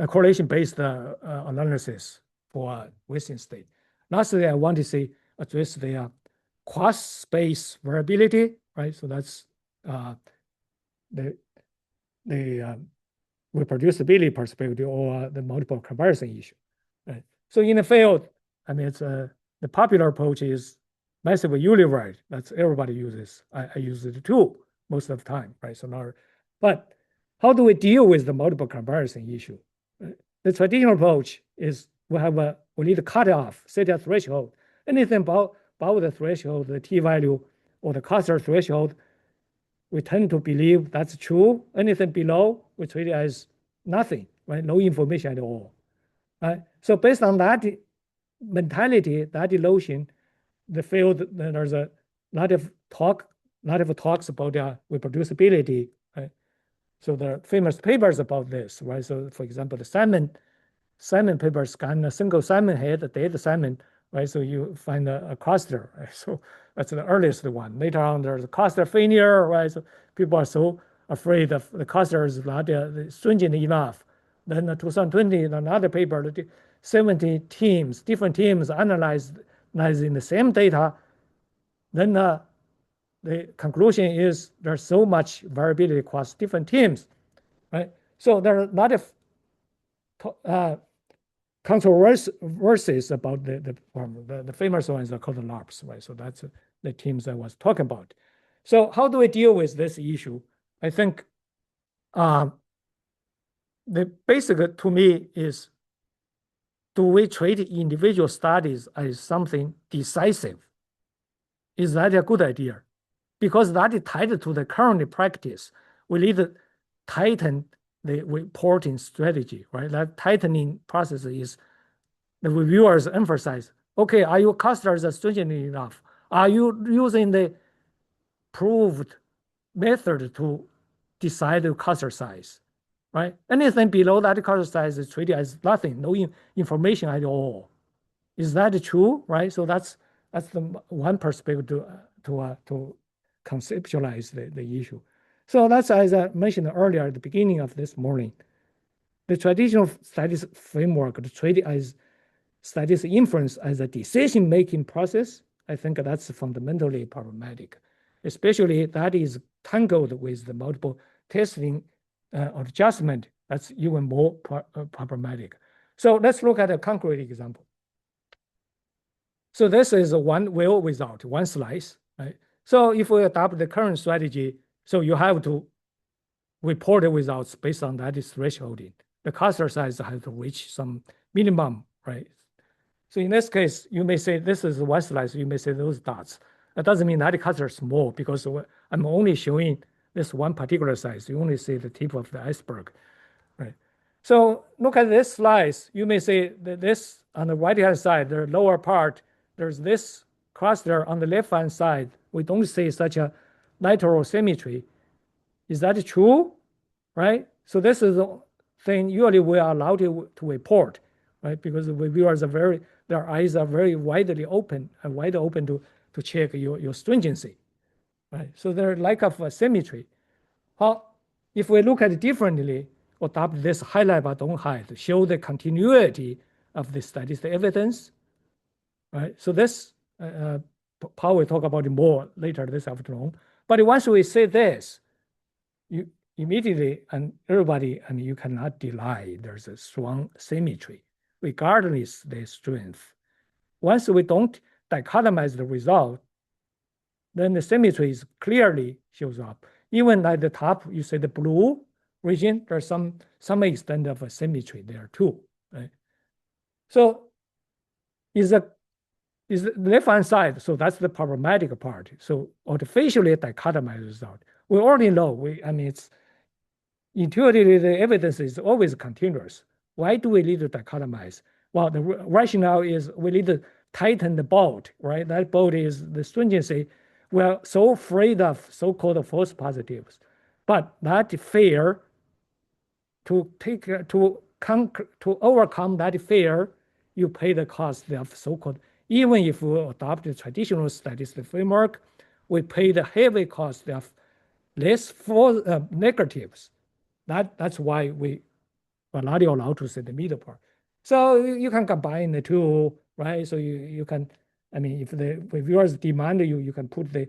correlation-based analysis for within state. Lastly, I want to say address the cross-space variability, right? So that's the reproducibility perspective or the multiple comparison issue, right? So in the field, I mean, it's the popular approach is massive univariate. That's everybody uses. I use it too most of the time, right? So now, but how do we deal with the multiple comparison issue? The traditional approach is we need to cut it off, set a threshold. Anything above the threshold, the t-value or the cluster threshold, we tend to believe that's true. Anything below, we treat it as nothing, right? No information at all. Right? So based on that mentality, that illusion, the field, there's a lot of talks about reproducibility, right? So there are famous papers about this, right? So for example, the salmon paper scan a single salmon head, a dead salmon, right? So you find a cluster, right? So that's the earliest one. Later on, there's a cluster failure, right? So people are so afraid of the cluster is not stringent enough. Then 2020, another paper, 70 teams, different teams analyzing the same data. Then the conclusion is there's so much variability across different teams, right? So there are a lot of controversies about the famous ones are called the LARPs, right? So that's the teams I was talking about. So how do we deal with this issue? I think the basic to me is, do we treat individual studies as something decisive? Is that a good idea? Because that is tied to the current practice. We need to tighten the reporting strategy, right? That tightening process is the reviewers emphasize, okay, are your clusters stringent enough? Are you using the proved method to decide the cluster size, right? Anything below that cluster size is treated as nothing, no information at all. Is that true, right? So that's the one perspective to conceptualize the issue. So that's, as I mentioned earlier at the beginning of this morning, the traditional studies framework to treat it as studies inference as a decision-making process, I think that's fundamentally problematic, especially that is tangled with the multiple testing or adjustment. That's even more problematic. So let's look at a concrete example. So this is one well result, one slice, right? So if we adopt the current strategy, so you have to report the results based on that thresholding. The cluster size has to reach some minimum, right? So in this case, you may say this is one slice, you may say those dots. That doesn't mean that cluster is small because I'm only showing this one particular size. You only see the tip of the iceberg, right? So look at this slice. You may say that this on the right-hand side, the lower part, there's this cluster on the left-hand side. We don't see such a lateral symmetry. Is that true, right? So this is the thing usually we are allowed to report, right? Because the reviewers are their eyes are very widely open and wide open to check your stringency, right? So there's lack of symmetry. How, if we look at it differently, adopt this highlight but don't hide, show the continuity of the statistical evidence, right? So this, Paul will talk about it more later this afternoon. But once we say this, you immediately, and everybody, I mean, you cannot deny there's a strong symmetry, regardless the strength. Once we don't dichotomize the result, then the symmetry is clearly shows up. Even at the top, you say the blue, region, there's some extent of a symmetry there too, right? So is the left-hand side, so that's the problematic part. So artificially dichotomized result. We already know, I mean, it's intuitively the evidence is always continuous. Why do we need to dichotomize? Well, the rationale is we need to tighten the bolt, right? That bolt is the stringency. We're so afraid of so-called false positives, but that fear to take to overcome that fear, you pay the cost of so-called, even if we adopt the traditional statistical framework, we pay the heavy cost of less false negatives. That's why we are not allowed to say the middle part. So you can combine the two, right? So you can, I mean, if the reviewers demand you, you can put the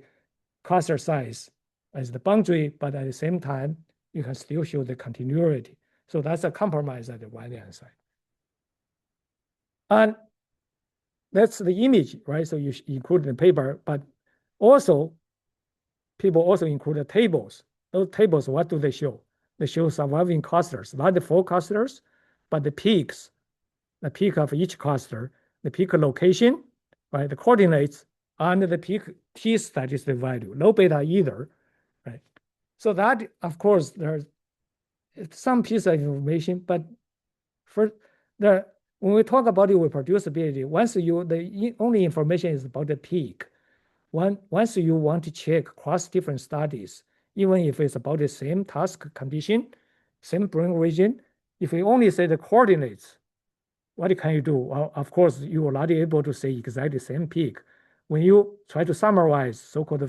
cluster size as the boundary, but at the same time, you can still show the continuity. So that's a compromise at the right-hand side. And that's the image, right? So you include the paper, but also people also include the tables. Those tables, what do they show? They show surviving clusters, not the full clusters, but the peaks, the peak of each cluster, the peak location, right? The coordinates, and the peak t statistic value, no beta either, right? So that, of course, there's some piece of information, but for the when we talk about the reproducibility, once the only information is about the peak. Once you want to check across different studies, even if it's about the same task condition, same brain region, if we only say the coordinates, what can you do? Well, of course, you are not able to say exactly the same peak. When you try to summarize so-called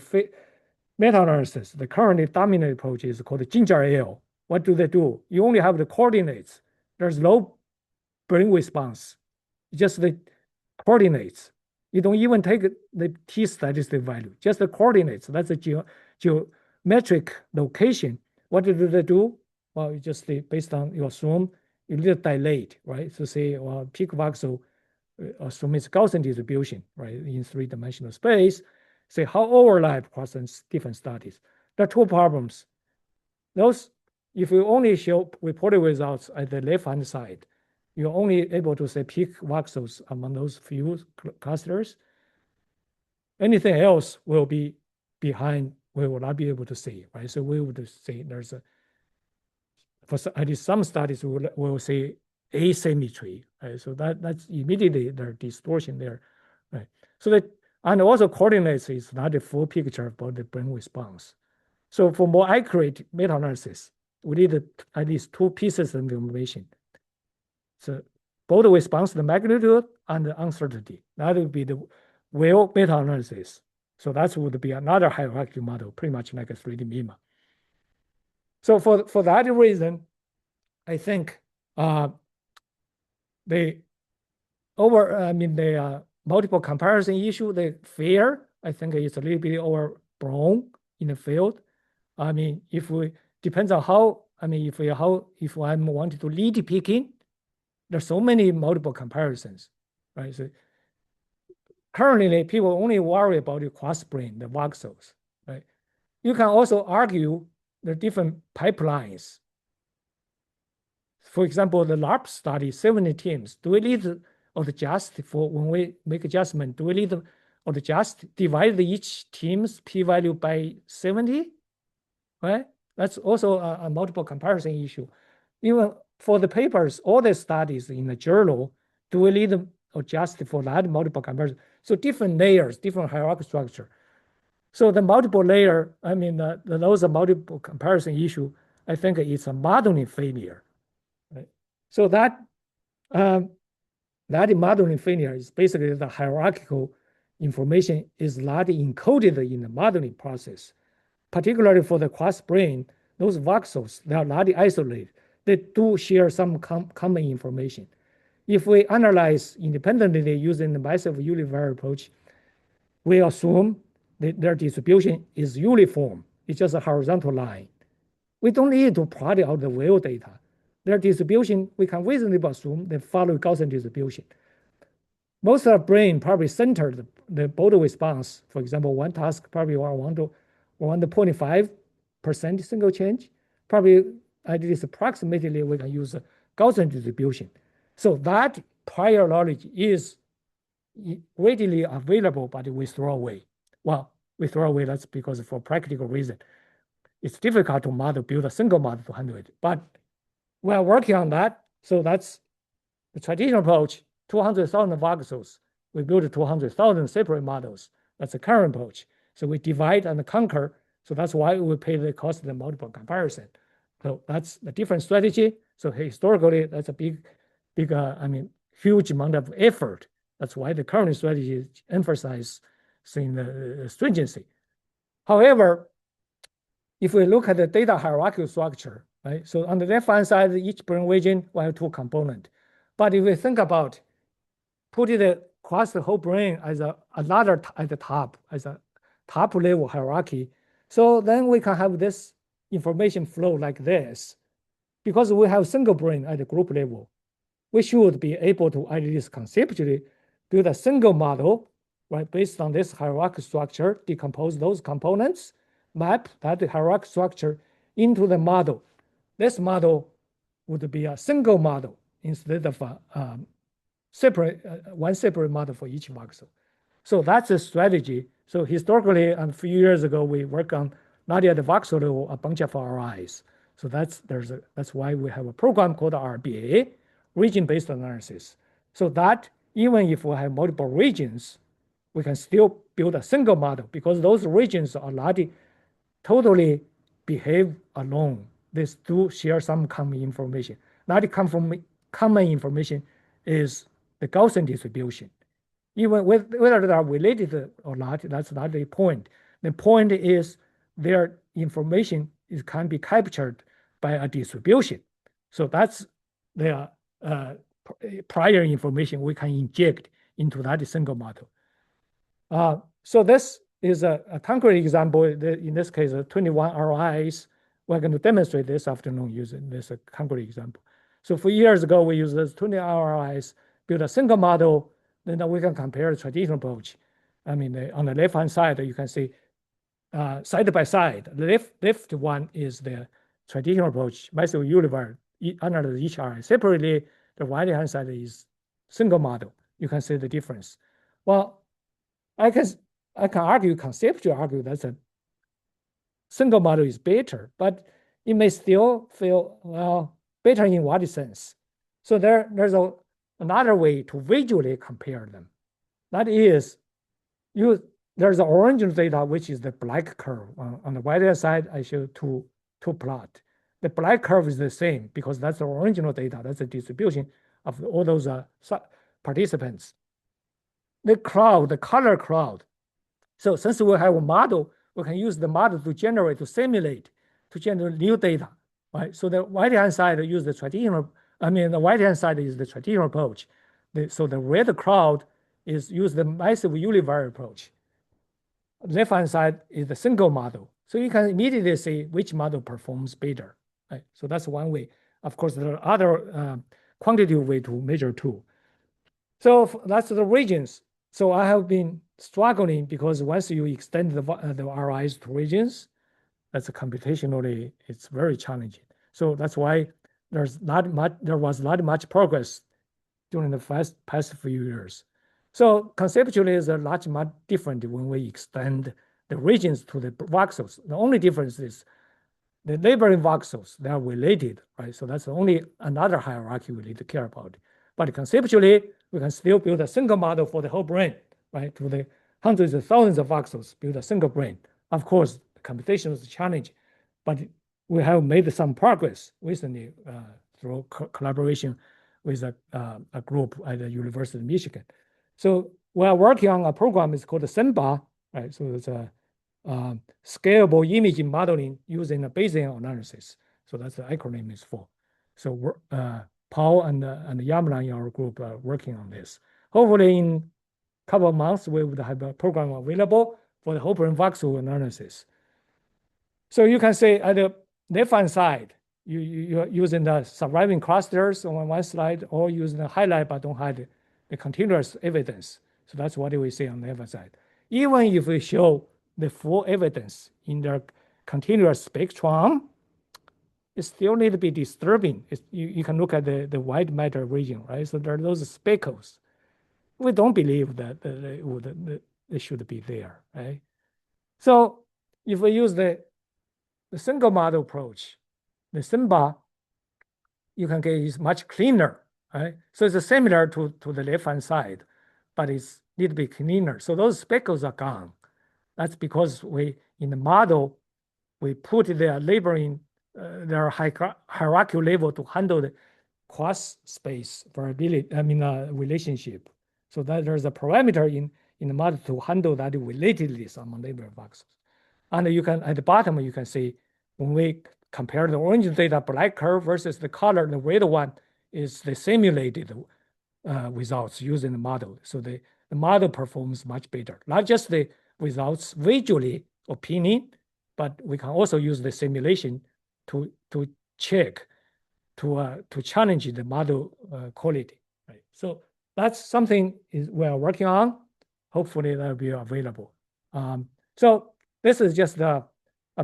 meta-analysis, the currently dominant approach is called ginger ale. What do they do? You only have the coordinates. There's no brain response, just the coordinates. You don't even take the t statistic value, just the coordinates. That's a geometric location. What do they do? Well, you just based on you assume you need to dilate, right? So say, well, peak voxel assume it's Gaussian distribution, right, in three-dimensional space. Say how overlap across different studies. There are two problems. Those, if you only show reported results at the left-hand side, you're only able to say peak voxels among those few clusters. Anything else will be behind, we will not be able to see, right? So we would say there's for at least some studies, we will say asymmetry, right? So that's immediately there's distortion there, right? So that, and also coordinates is not a full picture about the brain response. So for more accurate meta-analysis, we need at least two pieces of information. So both the response, the magnitude, and the uncertainty. That would be the real meta-analysis. So that would be another hierarchical model, pretty much like a 3D MIMA. So for that reason, I think the multiple comparison issue, the fear, I think is a little bit overblown in the field. I mean, if we depends on how, I mean, if I'm wanting to lead picking, there's so many multiple comparisons, right? So currently, people only worry about the cross-brain, the voxels, right? You can also argue the different pipelines. For example, the LARP study, 70 teams. Do we need to adjust for when we make adjustment? Do we need to adjust, divide each team's p-value by 70? Right? That's also a multiple comparison issue. Even for the papers, all the studies in the journal, do we need to adjust for that multiple comparison? So different layers, different hierarchy structure. So the multiple layer, I mean, those are multiple comparison issue, I think it's a modeling failure. Right? So that modeling failure is basically the hierarchical information is not encoded in the modeling process. Particularly for the cross-brain, those voxels, they are not isolated. They do share some common information. If we analyze independently using the massive univariate approach, we assume that their distribution is uniform. It's just a horizontal line. We don't need to plot out the real data. Their distribution, we can reasonably assume they follow Gaussian distribution. Most of the brain probably centered the bodily response. For example, one task probably will want to 0.5% single change. Probably at least approximately, we can use a Gaussian distribution. So that prior knowledge is readily available, but we throw away. Well, we throw away, that's because for practical reason, it's difficult to build a single model to handle it. But we're working on that. So that's the traditional approach, 200,000 voxels. We build 200,000 separate models. That's the current approach. So we divide and conquer. So that's why we pay the cost of the multiple comparison. So that's a different strategy. So historically, that's a big, huge amount of effort. That's why the current strategy emphasizes the stringency. However, if we look at the data hierarchical structure, right? So on the left-hand side, each brain region will have two components. But if we think about putting it across the whole brain as another at the top, as a top level hierarchy, so then we can have this information flow like this. Because we have single brain at the group level, we should be able to at least conceptually build a single model, right, based on this hierarchical structure, decompose those components, map that hierarchical structure into the model. This model would be a single model instead of a one separate model for each voxel. So that's a strategy. So historically, a few years ago, we worked on not at the voxel level, a bunch of RIs. So that's why we have a program called RBA, region-based analysis. So that even if we have multiple regions, we can still build a single model because those regions are not totally behave alone. They do share some common information. Not common information is the Gaussian distribution. Even whether they are related or not, that's not the point. The point is their information can be captured by a distribution. So that's the prior information we can inject into that single model. So this is a concrete example. In this case, 21 ROIs. We're going to demonstrate this afternoon using this concrete example. So 4 years ago, we used this 20 ROIs, build a single model, then we can compare the traditional approach. On the left-hand side, you can see side by side. The left one is the traditional approach, massive universe under each RI. Separately, the right-hand side is single model. You can see the difference. Well, I can argue, conceptually argue that a single model is better, but it may still feel, well, better in what sense? So there's another way to visually compare them. That is, there's the orange data, which is the black curve. On the right-hand side, I show two plot. The black curve is the same because that's the original data. That's the distribution of all those participants. The color cloud. So since we have a model, we can use the model to generate new data, right? So the right-hand side use the traditional, the right-hand side is the traditional approach. So the red cloud is use the massive univariate approach. Left-hand side is the single model. So you can immediately see which model performs better, right? So that's one way. Of course, there are other quantitative way to measure too. So that's the regions. So I have been struggling because once you extend the RIs to regions, that's computationally, it's very challenging. So that's why there was not much progress during the past few years. So conceptually, it's a much different when we extend the regions to the voxels. The only difference is the neighboring voxels, they are related, right? So that's only another hierarchy we need to care about. But conceptually, we can still build a single model for the whole brain, right? To the hundreds of thousands of voxels, build a single brain. Of course, the computation is a challenge, but we have made some progress recently through collaboration with a group at the University of Michigan. So we are working on a program, it's called SEMBA, right? So it's a scalable imaging modeling using a Bayesian analysis. So that's the acronym is for. So Paul and Yamna in our group are working on this. Hopefully in a couple of months, we would have a program available for the whole brain voxel analysis. So you can say at the left-hand side, you're using the surviving clusters on one slide or using the highlight but don't hide the continuous evidence. So that's what we say on the left side. Even if we show the full evidence in the continuous spectrum, it still need to be disturbing. You can look at the white matter region, right? So there are those speckles. We don't believe that they should be there, right? So if we use the single model approach, the Simba, you can get is much cleaner, right? So it's similar to the left-hand side, but it's need to be cleaner. So those speckles are gone. That's because we, in the model, we put their labeling, their hierarchical level to handle the cross space variability, relationship. So that there's a parameter in the model to handle that relatedness among label boxes. And you can, at the bottom, you can see when we compare the orange data black curve versus the color, the red one is the simulated results using the model. So the model performs much better. Not just the results visually opinion, but we can also use the simulation to check to challenge the model quality. Right. So that's something is we are working on. Hopefully that will be available. So this is just a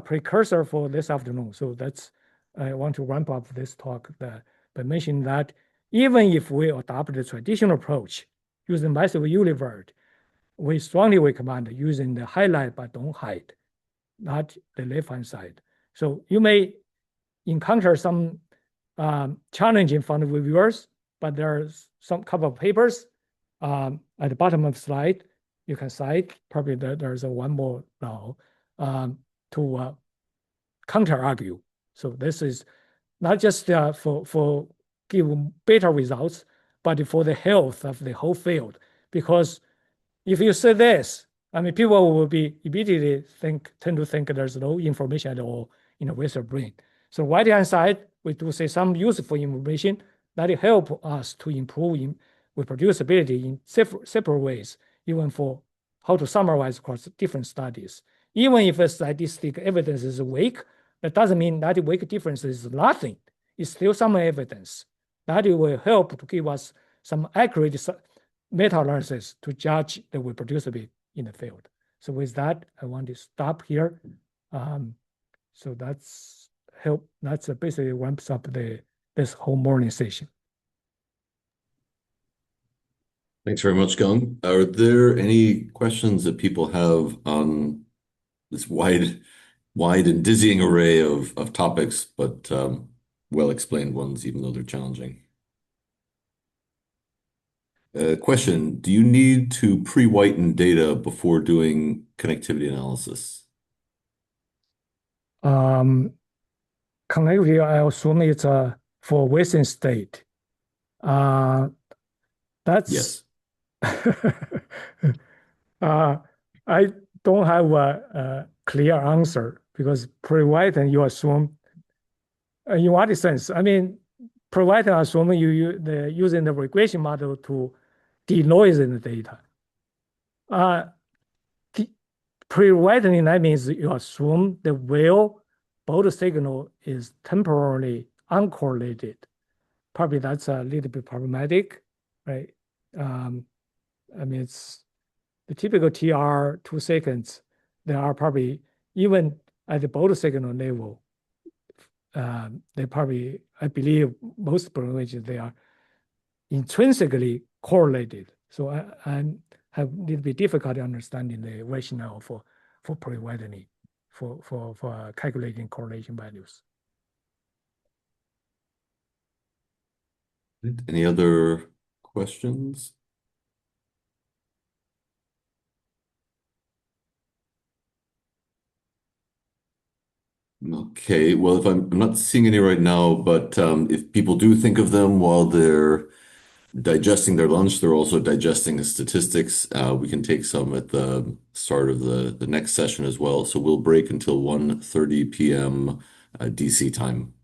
precursor for this afternoon. So that's I want to ramp up this talk by mentioning that even if we adopt the traditional approach using massive univert, we strongly recommend using the highlight but don't hide, not the left-hand side. So you may encounter some challenge in front of reviewers, but there's some couple of papers at the bottom of the slide. You can cite probably there's a one more now to counter argue. So this is not just for give better results, but for the health of the whole field. Because if you say this, I mean, people will be immediately tend to think there's no information at all in the wizard brain. So right-hand side, we do say some useful information that help us to improve in reproducibility in separate ways, even for how to summarize across different studies. Even if the statistic evidence is weak, that doesn't mean that weak difference is nothing. It's still some evidence that will help to give us some accurate meta-analysis to judge the reproducibility in the field. So with that, I want to stop here. So that's basically wraps up this whole morning session. Thanks very much, Gang. Are there any questions that people have on this wide and dizzying array of topics, but well-explained ones, even though they're challenging? Question, do you need to pre-whiten data before doing connectivity analysis? Connectivity, I assume it's for Western state. That's Yes. I don't have a clear answer because pre-whiten you assume in what sense? I mean, pre-whiten assume using the regression model to denoise the data. Pre-whitening, that means you assume the well both signal is temporarily uncorrelated. Probably that's a little bit problematic, right? I mean, it's the typical TR 2 seconds. There are probably even at the both signal level, they probably, I believe most probabilities they are intrinsically correlated. So I have a little bit difficulty understanding the rationale for pre-widening, for calculating correlation values. Any other questions? Okay, well, if I'm not seeing any right now, but if people do think of them while they're digesting their lunch, they're also digesting the statistics. We can take some at the start of the next session as well. So we'll break until 1:30 p.m. DC time.